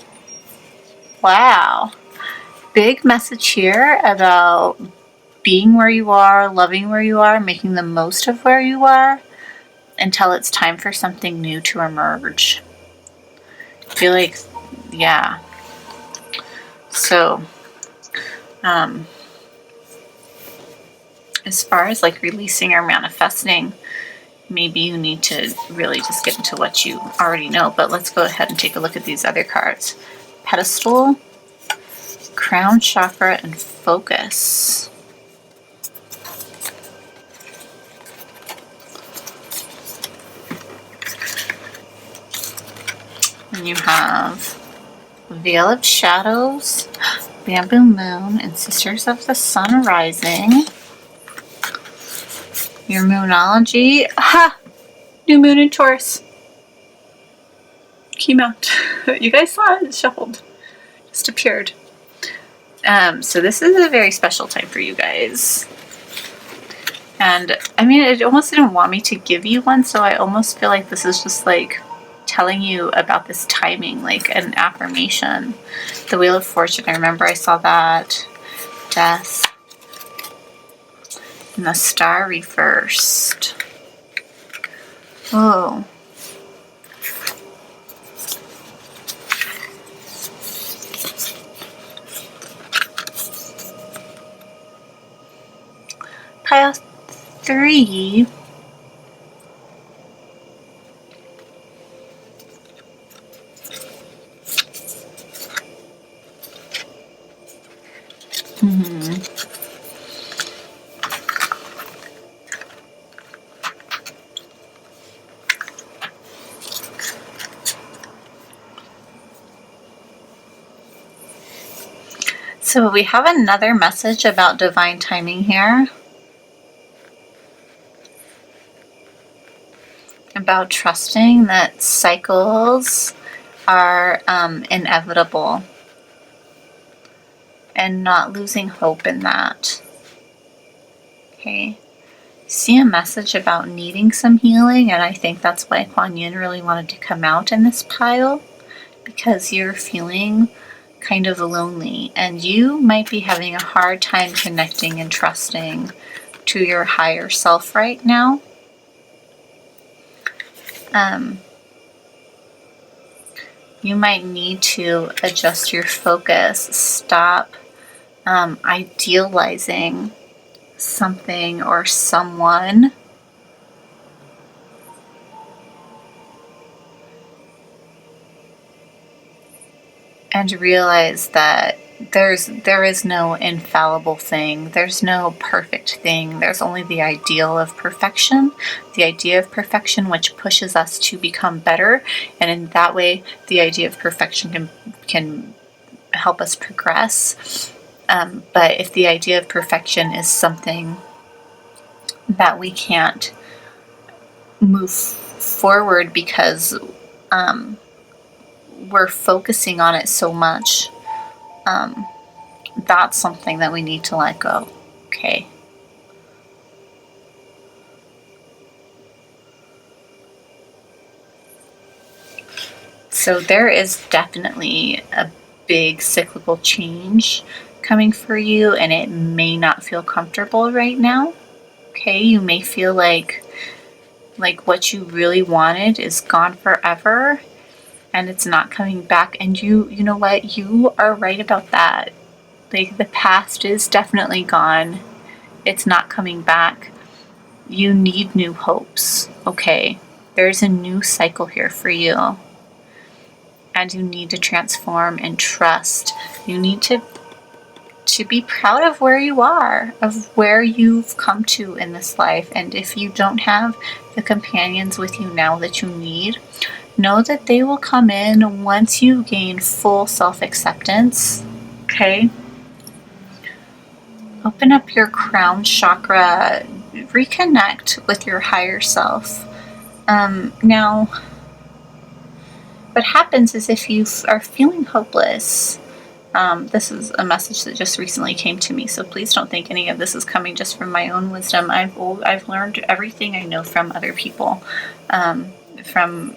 Wow. Big message here about being where you are, loving where you are, making the most of where you are until it's time for something new to emerge. I feel like, yeah. So, as far as like releasing or manifesting, maybe you need to really just get into what you already know, but let's go ahead and take a look at these other cards. Pedestal, Crown Chakra, and Focus. And you have Veil of Shadows, Bamboo Moon, and Sisters of the Sun Rising. Your Moonology. Ha! New Moon in Taurus. Came out. You guys saw it? It shuffled. Just appeared. So this is a very special time for you guys. And I mean, it almost didn't want me to give you one, so I almost feel like this is just like telling you about this timing, like an affirmation. The Wheel of Fortune, I remember I saw that. Death. And the Star reversed. Oh. Pile 3. So we have another message about divine timing here. About trusting that cycles are inevitable and not losing hope in that. Okay. See a message about needing some healing, and I think that's why Kuan Yin really wanted to come out in this pile, because you're feeling kind of lonely, and you might be having a hard time connecting and trusting to your higher self right now. You might need to adjust your focus, stop idealizing something or someone, and realize that there is no infallible thing. There's no perfect thing. There's only the ideal of perfection, the idea of perfection, which pushes us to become better. And in that way, the idea of perfection can help us progress. But if the idea of perfection is something that we can't move forward because we're focusing on it so much, that's something that we need to let go. Okay. So there is definitely a big cyclical change coming for you, and it may not feel comfortable right now. Okay, you may feel like what you really wanted is gone forever and it's not coming back. And you know what? You are right about that. Like, the past is definitely gone. It's not coming back. You need new hopes, okay? There's a new cycle here for you. And you need to transform and trust. You need to be proud of where you are, of where you've come to in this life. And if you don't have the companions with you now that you need, know that they will come in once you gain full self-acceptance. Okay? Open up your crown chakra, reconnect with your higher self. Now, what happens is if you are feeling hopeless, this is a message that just recently came to me, so please don't think any of this is coming just from my own wisdom. I've learned everything I know from other people, from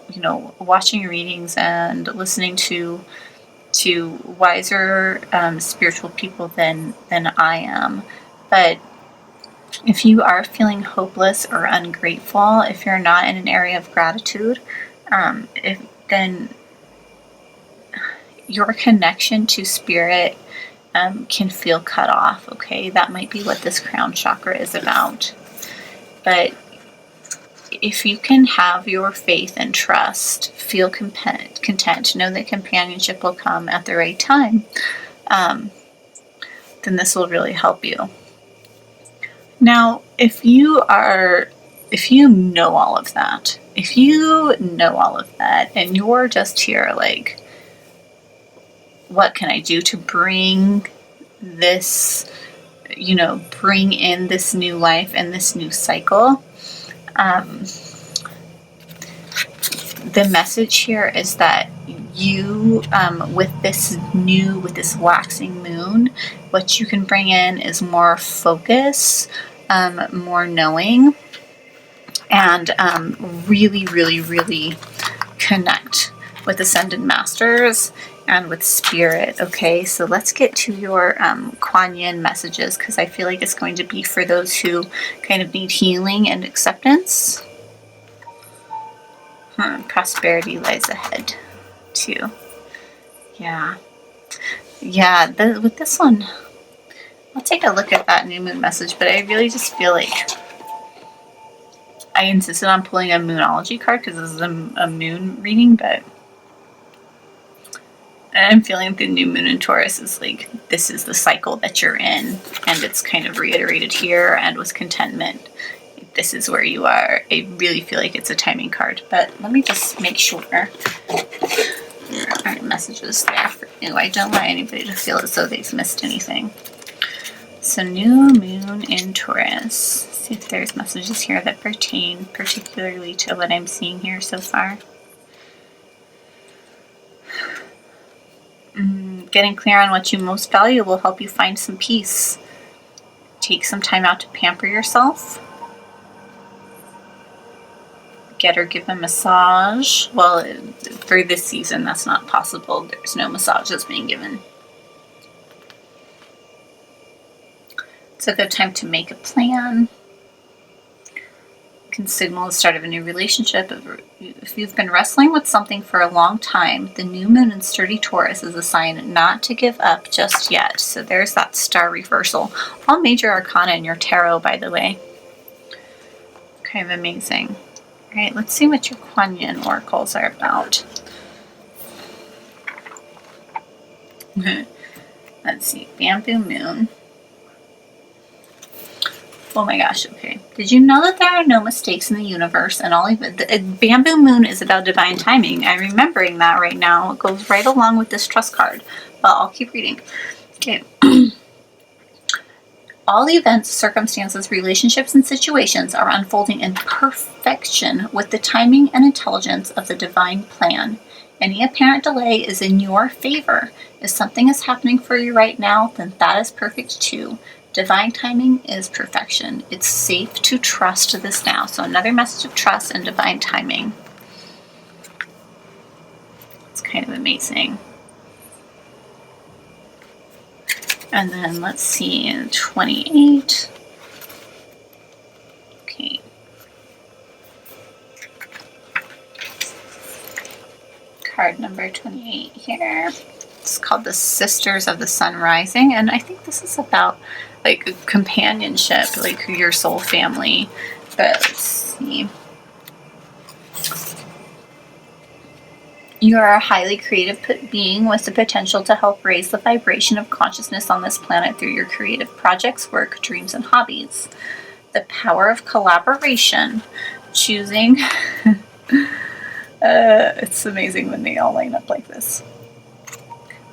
watching readings and listening to wiser spiritual people than I am. But if you are feeling hopeless or ungrateful, if you're not in an area of gratitude, then your connection to spirit can feel cut off. Okay, that might be what this crown chakra is about. But if you can have your faith and trust, feel content, know that companionship will come at the right time, then this will really help you. Now, if you know all of that, and you're just here like, what can I do to bring this, bring in this new life and this new cycle? The message here is that you, with this waxing moon, what you can bring in is more focus, more knowing, and really, really, really connect with Ascended Masters and with Spirit. Okay, so let's get to your Kuan Yin messages, because I feel like it's going to be for those who kind of need healing and acceptance. Prosperity lies ahead, too. Yeah. With this one, I'll take a look at that new moon message, but I really just feel like I insisted on pulling a Moonology card because this is a moon reading, but I'm feeling the new moon in Taurus is like, this is the cycle that you're in, and it's kind of reiterated here, and with contentment. This is where you are. I really feel like it's a timing card, but let me just make sure there aren't messages there for you. I don't want anybody to feel as though they've missed anything. So new moon in Taurus. See if there's messages here that pertain particularly to what I'm seeing here so far. Getting clear on what you most value will help you find some peace. Take some time out to pamper yourself. Get or give a massage. Well, for this season, that's not possible. There's no massages being given. a good time to make a plan. Can signal the start of a new relationship. If you've been wrestling with something for a long time, the new moon in sturdy Taurus is a sign not to give up just yet. So there's that star reversal. All major arcana in your tarot, by the way. Kind of amazing. All right, let's see what your Kuan Yin oracles are about. Let's see, Bamboo Moon. Oh my gosh, okay. Did you know that there are no mistakes in the universe? And all even the Bamboo Moon is about divine timing. I'm remembering that right now. It goes right along with this trust card. But I'll keep reading. Okay. All events, circumstances, relationships, and situations are unfolding in perfection with the timing and intelligence of the divine plan. Any apparent delay is in your favor. If something is happening for you right now, then that is perfect too. Divine timing is perfection. It's safe to trust this now. So another message of trust and divine timing. It's kind of amazing. And then let's see, 28. Okay. Card number 28 here. It's called the Sisters of the Sun Rising. And I think this is about like companionship, like your soul family. But let's see. You are a highly creative being with the potential to help raise the vibration of consciousness on this planet through your creative projects, work, dreams, and hobbies. The power of collaboration. Choosing. It's amazing when they all line up like this.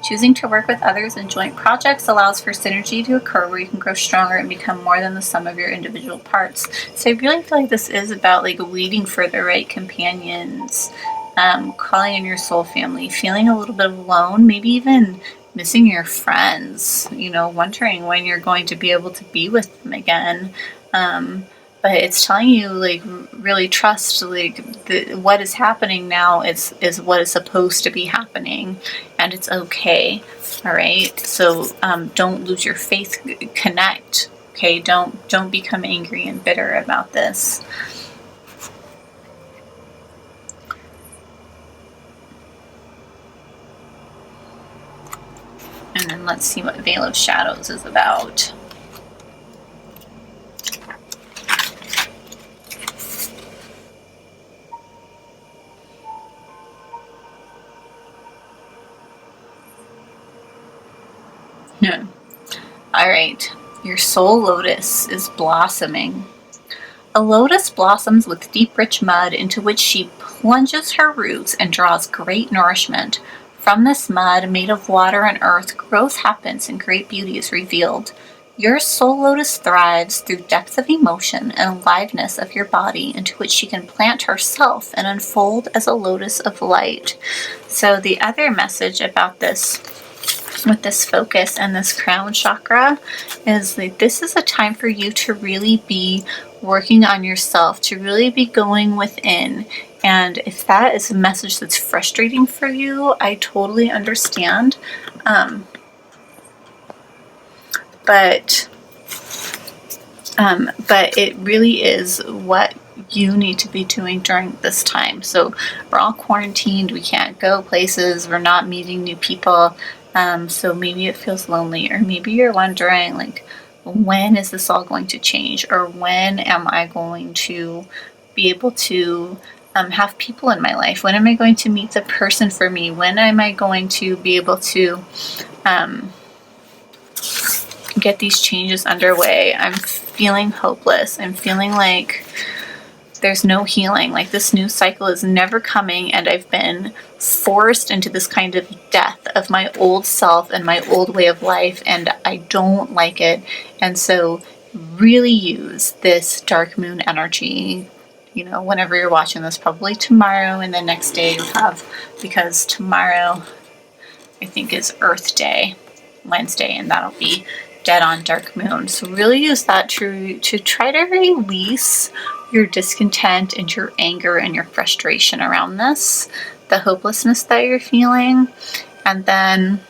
Choosing to work with others in joint projects allows for synergy to occur where you can grow stronger and become more than the sum of your individual parts. So I really feel like this is about like waiting for the right companions, calling in your soul family, feeling a little bit alone, maybe even missing your friends, wondering when you're going to be able to be with them again. But it's telling you, like, really trust, like, what is happening now is what is supposed to be happening, and it's okay, all right? So don't lose your faith, connect, okay? Don't become angry and bitter about this. And then let's see what Veil of Shadows is about. All right, your soul lotus is blossoming. A lotus blossoms with deep, rich mud into which she plunges her roots and draws great nourishment. From this mud, made of water and earth, growth happens and great beauty is revealed. Your soul lotus thrives through depth of emotion and aliveness of your body into which she can plant herself and unfold as a lotus of light. So the other message about this, with this focus and this crown chakra, is like this is a time for you to really be working on yourself, to really be going within. And if that is a message that's frustrating for you, I totally understand. But it really is what you need to be doing during this time. So we're all quarantined, we can't go places, we're not meeting new people. So maybe it feels lonely, or maybe you're wondering, like, when is this all going to change? Or when am I going to be able to have people in my life? When am I going to meet the person for me? When am I going to be able to get these changes underway? I'm feeling hopeless. I'm feeling like there's no healing, like this new cycle is never coming, and I've been forced into this kind of death of my old self and my old way of life, and I don't like it. And so really use this dark moon energy, whenever you're watching this, probably tomorrow, and the next day you have, because tomorrow I think is Earth Day, Wednesday, and that'll be dead on dark moon. So really use that to try to release your discontent and your anger and your frustration around this, the hopelessness that you're feeling. And then,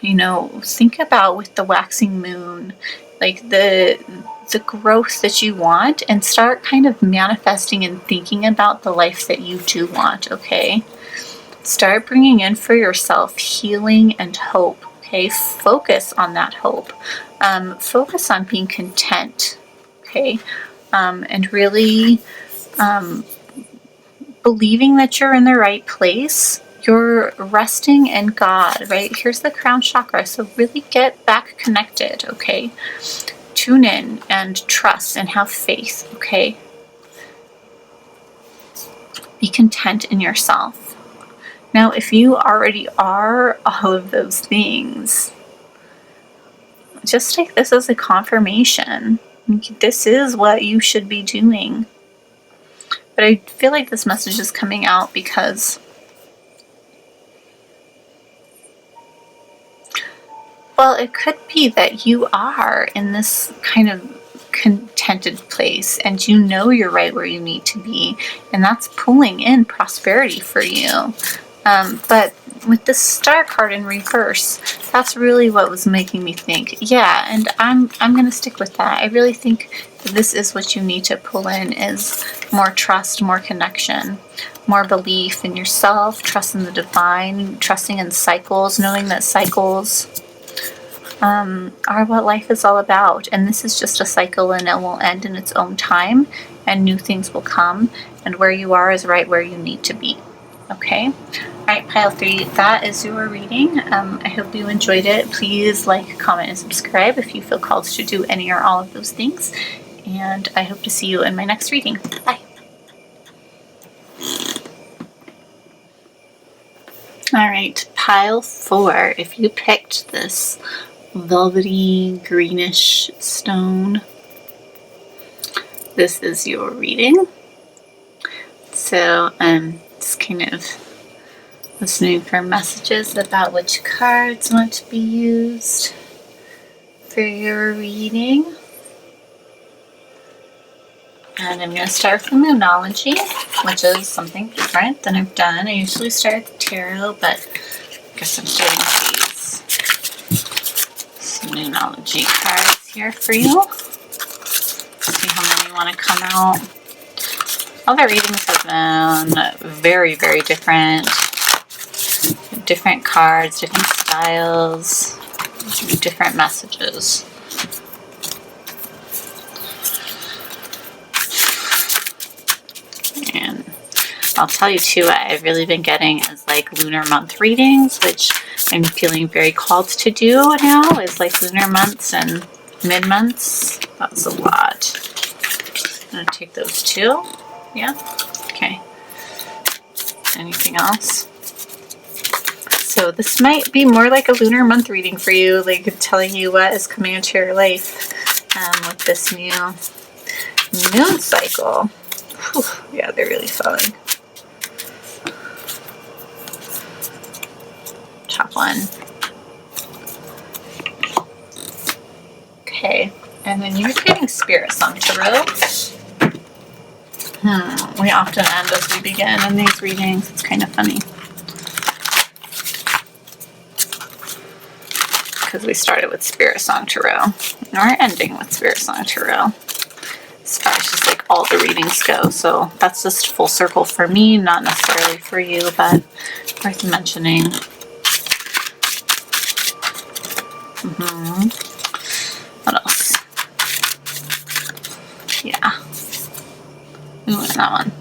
think about with the waxing moon like the growth that you want, and start kind of manifesting and thinking about the life that you do want, okay? Start bringing in for yourself healing and hope, okay? Focus on that hope. Focus on being content, okay? And really believing that you're in the right place. You're resting in God, right? Here's the crown chakra. So really get back connected, okay? Tune in and trust and have faith, okay? Be content in yourself. Now, if you already are all of those things, just take this as a confirmation. This is what you should be doing. But I feel like this message is coming out because, well, it could be that you are in this kind of contented place and you know you're right where you need to be, and that's pulling in prosperity for you. But with the Star card in reverse, that's really what was making me think, yeah, and I'm going to stick with that. I really think this is what you need to pull in, is more trust, more connection, more belief in yourself, trust in the divine, trusting in cycles, knowing that cycles are what life is all about. And this is just a cycle, and it will end in its own time, and new things will come, and where you are is right where you need to be. Okay? Alright, pile 3, that is your reading. I hope you enjoyed it. Please like, comment, and subscribe if you feel called to do any or all of those things. And I hope to see you in my next reading. Bye. Alright, pile 4. If you picked this velvety greenish stone, this is your reading. So just kind of listening for messages about which cards want to be used for your reading. And I'm going to start with the Moonology, which is something different than I've done. I usually start with the Tarot, but I guess I'm starting with these Moonology cards here for you. See how many want to come out. All the readings have been very, very different. Different cards, different styles, different messages. And I'll tell you too, what I've really been getting is like lunar month readings, which I'm feeling very called to do now, is like lunar months and mid-months. That's a lot. I'm going to take those too. Yeah? Okay. Anything else? So this might be more like a lunar month reading for you, like telling you what is coming into your life with this new moon cycle. Whew, yeah, they're really flowing. Top one. Okay, and then you're getting Spirit Song Tarot. We often end as we begin in these readings. It's kind of funny. Because we started with Spirit Song Tarot, and we're ending with Spirit Song Tarot. As far as just like all the readings go, so that's just full circle for me, not necessarily for you, but worth mentioning. What else? Yeah. Ooh, and that one.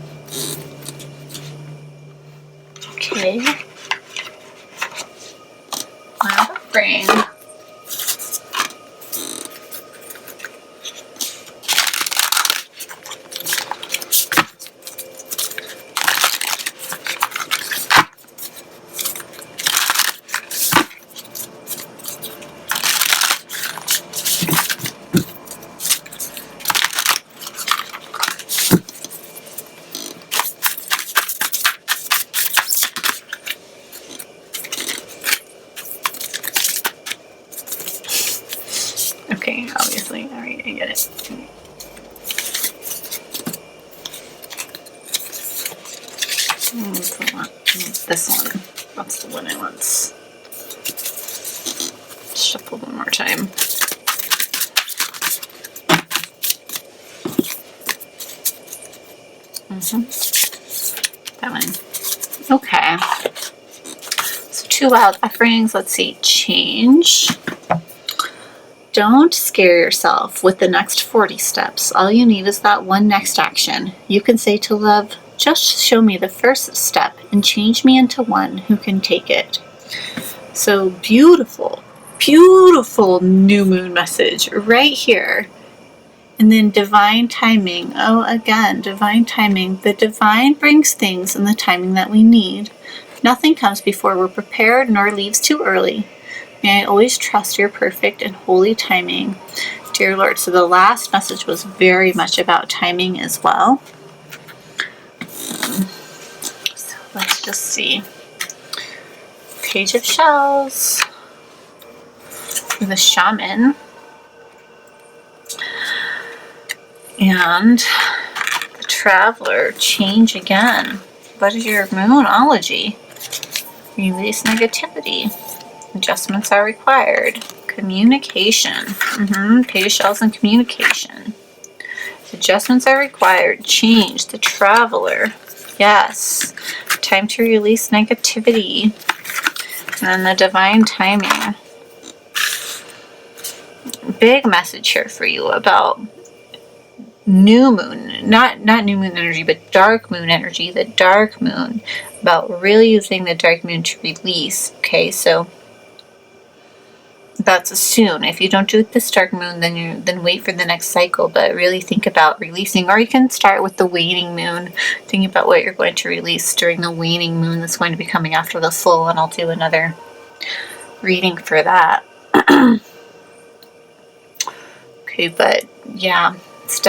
Okay. Now the ring. Okay, obviously. Alright, I get it. This one. That's the one I want. Shuffle one more time. That one. Okay. So 2 wild offerings. Let's see. Change. Don't scare yourself with the next 40 steps. All you need is that one next action. You can say to love, just show me the first step and change me into one who can take it. So beautiful, beautiful new moon message right here. And then divine timing. Oh, again, divine timing. The divine brings things in the timing that we need. Nothing comes before we're prepared nor leaves too early. May I always trust your perfect and holy timing, dear Lord. So the last message was very much about timing as well. So let's just see. Page of Shells. The Shaman. And the Traveler. Change again. What is your moonology? Release negativity. Adjustments are required. Communication. Page of Shells and communication. Adjustments are required. Change. The Traveler. Yes. Time to release negativity. And then the divine timing. Big message here for you about new moon. Not new moon energy, but dark moon energy. The dark moon. About really using the dark moon to release. Okay, so that's a soon. If you don't do it this dark moon, then wait for the next cycle, but really think about releasing. Or you can start with the waning moon, thinking about what you're going to release during the waning moon that's going to be coming after the full, and I'll do another reading for that. Okay, but yeah, it's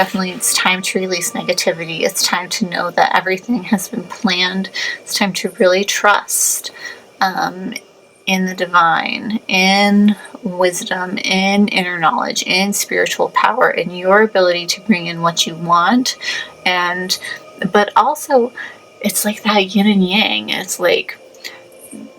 time to release negativity. It's time to know that everything has been planned. It's time to really trust in the divine, in wisdom, in inner knowledge, in spiritual power, in your ability to bring in what you want. But also, it's like that yin and yang. It's like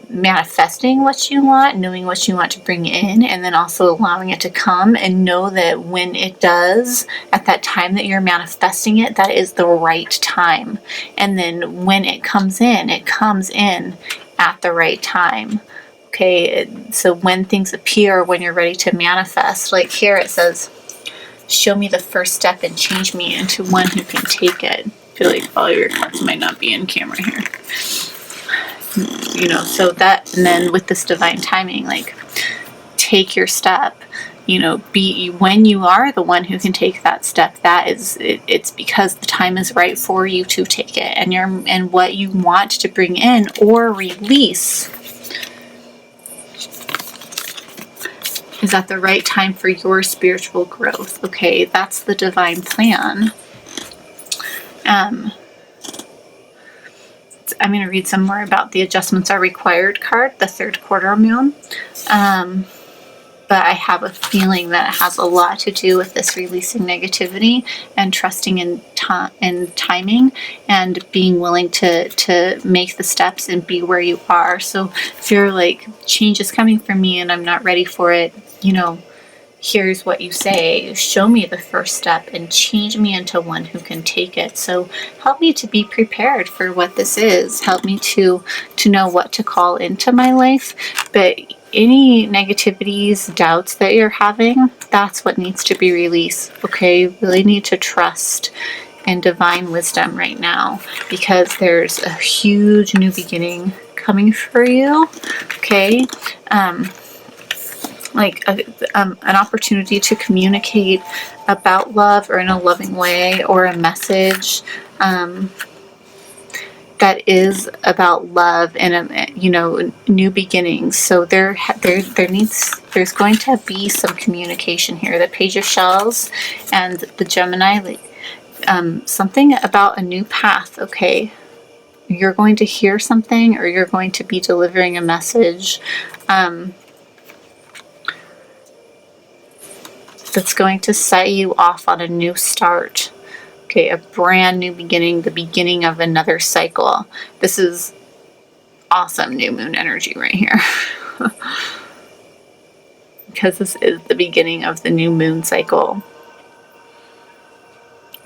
manifesting what you want, knowing what you want to bring in, and then also allowing it to come, and know that when it does, at that time that you're manifesting it, that is the right time. And then when it comes in at the right time. Okay, so when things appear, when you're ready to manifest, like here it says, show me the first step and change me into one who can take it. I feel like all your cards might not be in camera here. So that, and then with this divine timing, like, take your step, when you are the one who can take that step, it's because the time is right for you to take it, and what you want to bring in or release is at the right time for your spiritual growth. Okay, that's the divine plan. I'm going to read some more about the adjustments are required card, the third quarter moon. But I have a feeling that it has a lot to do with this releasing negativity and trusting in timing, and being willing to make the steps and be where you are. So if you're like, change is coming for me and I'm not ready for it, here's what you say: show me the first step and change me into one who can take it. So help me to be prepared for what this is. Help me to know what to call into my life. But any negativities, doubts that you're having, that's what needs to be released. Okay, really need to trust in divine wisdom right now, because there's a huge new beginning coming for you. Okay, an opportunity to communicate about love, or in a loving way, or a message that is about love and new beginnings. So there's going to be some communication here. The Page of Shells and the Gemini, something about a new path. Okay, you're going to hear something, or you're going to be delivering a message that's going to set you off on a new start. Okay, a brand new beginning, the beginning of another cycle. This is awesome new moon energy right here. Because this is the beginning of the new moon cycle.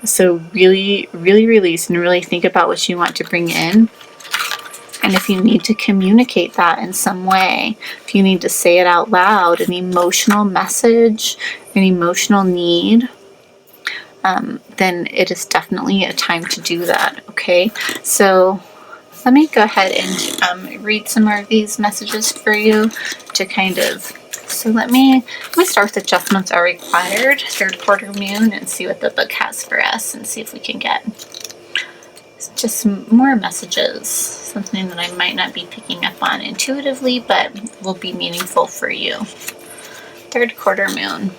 So really, really release and really think about what you want to bring in. And if you need to communicate that in some way, if you need to say it out loud, an emotional message, an emotional need, then it is definitely a time to do that, okay? So let me go ahead and read some more of these messages for you to kind of, so let me start with adjustments are required, third quarter moon, and see what the book has for us and see if we can get just more messages, something that I might not be picking up on intuitively, but will be meaningful for you. Third quarter moon.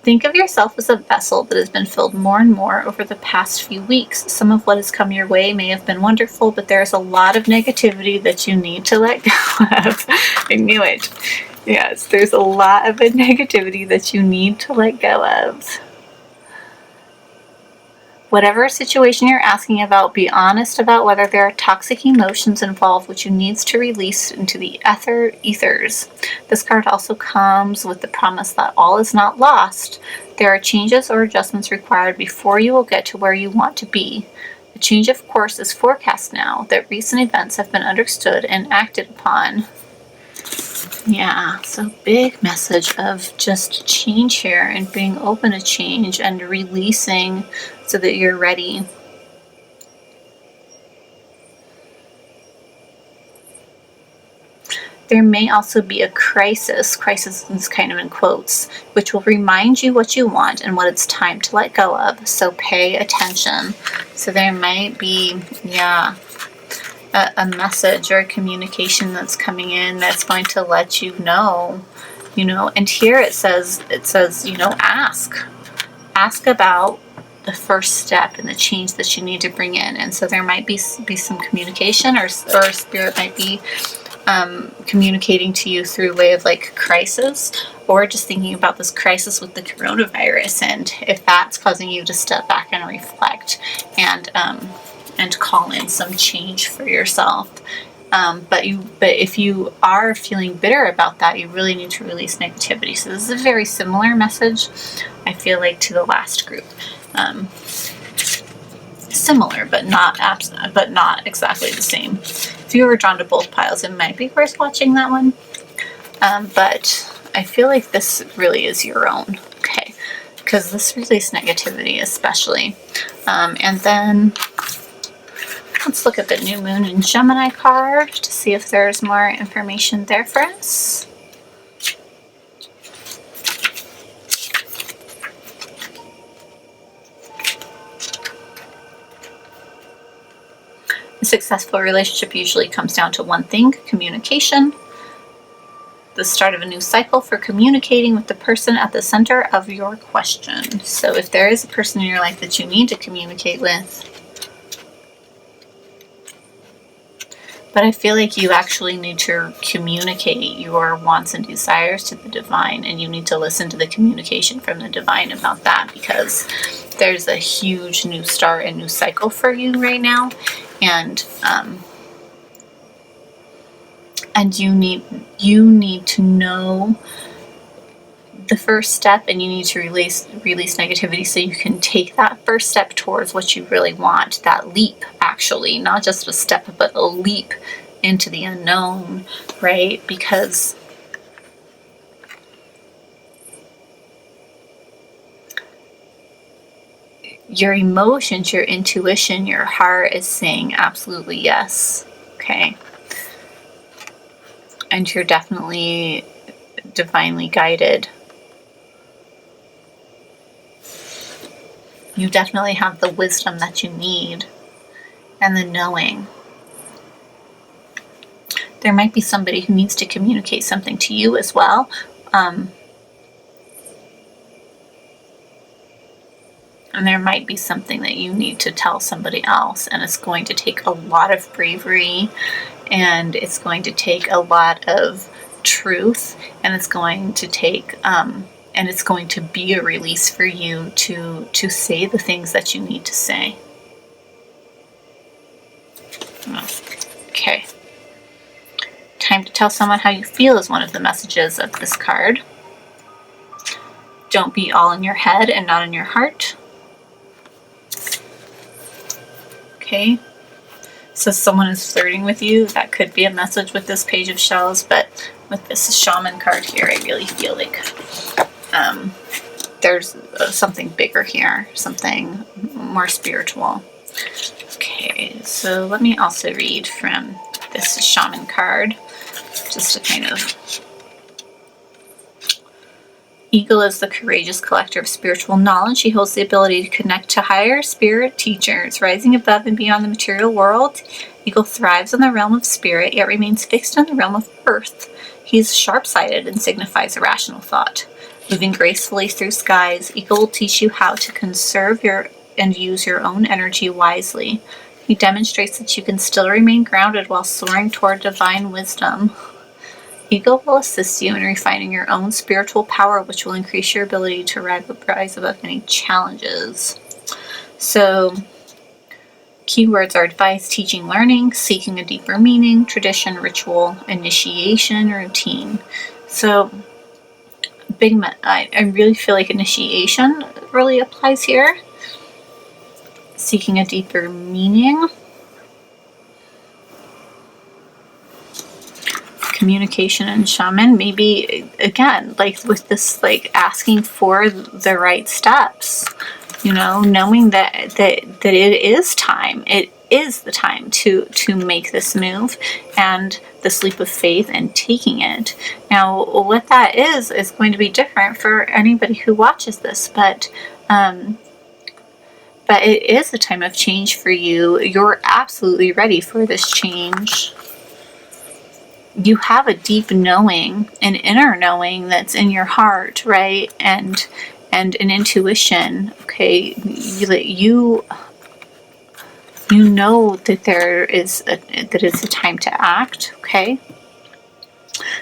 Think of yourself as a vessel that has been filled more and more over the past few weeks. Some of what has come your way may have been wonderful, but there's a lot of negativity that you need to let go of. I knew it. Yes, there's a lot of negativity that you need to let go of. Whatever situation you're asking about, be honest about whether there are toxic emotions involved which you needs to release into the ethers. This card also comes with the promise that all is not lost. There are changes or adjustments required before you will get to where you want to be. A change of course is forecast now that recent events have been understood and acted upon. Yeah, so big message of just change here and being open to change and releasing so that you're ready. There may also be a crisis is kind of in quotes, which will remind you what you want and what it's time to let go of, so pay attention. So there might be, a message or a communication that's coming in that's going to let you know, and here it says, ask about the first step and the change that you need to bring in. And so there might be some communication, or spirit might be communicating to you through way of like crisis, or just thinking about this crisis with the coronavirus, and if that's causing you to step back and reflect and call in some change for yourself. But if you are feeling bitter about that, you really need to release negativity. So this is a very similar message, I feel like, to the last group. Similar, but not exactly the same. If you were drawn to both piles, it might be worth watching that one. But I feel like this really is your own, okay? Because this released negativity, especially. And then let's look at the new moon in Gemini card to see if there's more information there for us. A successful relationship usually comes down to one thing: communication. The start of a new cycle for communicating with the person at the center of your question. So if there is a person in your life that you need to communicate with, but I feel like you actually need to communicate your wants and desires to the divine, and you need to listen to the communication from the divine about that, because there's a huge new start and new cycle for you right now, and you need to know the first step, and you need to release negativity so you can take that first step towards what you really want, that leap, actually, not just a step, but a leap into the unknown, right? Because your emotions, your intuition, your heart is saying absolutely yes, okay? And you're definitely divinely guided. You definitely have the wisdom that you need and the knowing. There might be somebody who needs to communicate something to you as well. And there might be something that you need to tell somebody else, and it's going to take a lot of bravery, and it's going to take a lot of truth, and it's going to take and it's going to be a release for you to say the things that you need to say. Okay. Time to tell someone how you feel is one of the messages of this card. Don't be all in your head and not in your heart. Okay. So someone is flirting with you. That could be a message with this Page of Shells, but with this Shaman card here, I really feel like there's something bigger here, something more spiritual. Okay, so let me also read from this Shaman card, just to kind of... Eagle is the courageous collector of spiritual knowledge. He holds the ability to connect to higher spirit teachers, rising above and beyond the material world. Eagle thrives in the realm of spirit, yet remains fixed in the realm of earth. He is sharp-sighted and signifies a rational thought. Moving gracefully through skies, Eagle will teach you how to conserve and use your own energy wisely. He demonstrates that you can still remain grounded while soaring toward divine wisdom. Eagle will assist you in refining your own spiritual power, which will increase your ability to rise above any challenges. So, keywords are advice, teaching, learning, seeking a deeper meaning, tradition, ritual, initiation, routine. So, I really feel like initiation really applies here. Seeking a deeper meaning. Communication and shaman, maybe again, like with this, like asking for the right steps, you know, knowing that it is time. It is the time to make this move and this leap of faith and taking it. Now, what that is going to be different for anybody who watches this, but it is a time of change for you. You're absolutely ready for this change. You have a deep knowing, an inner knowing that's in your heart, right? And an intuition, okay? You know that that it's a time to act, okay?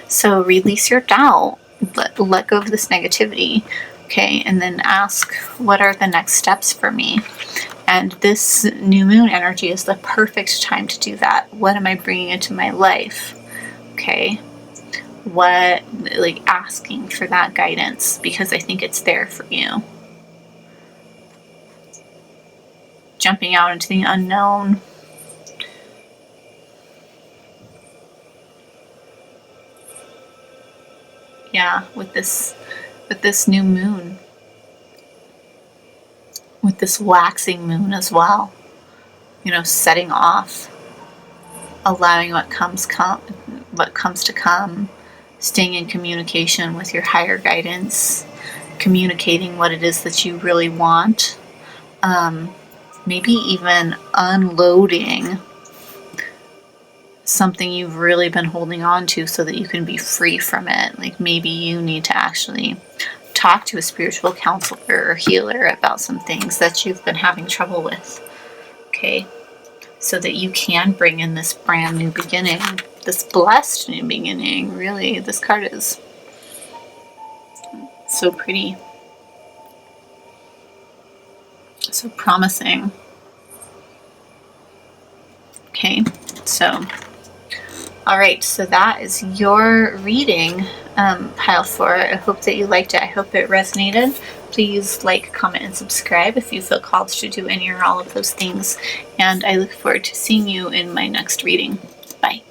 So release your doubt, let go of this negativity, okay? And then ask, what are the next steps for me? And this new moon energy is the perfect time to do that. What am I bringing into my life? Okay, asking for that guidance, because I think it's there for you. Jumping out into the unknown. Yeah, with this new moon. With this waxing moon as well. You know, setting off. Allowing what comes to come, staying in communication with your higher guidance, communicating what it is that you really want, maybe even unloading something you've really been holding on to so that you can be free from it. Like maybe you need to actually talk to a spiritual counselor or healer about some things that you've been having trouble with, okay? So that you can bring in this brand new beginning, this blessed new beginning. Really, this card is so pretty, so promising. Okay, so, all right, so that is your reading, pile 4. I hope that you liked it. I hope it resonated. Please like, comment, and subscribe if you feel called to do any or all of those things. And I look forward to seeing you in my next reading. Bye.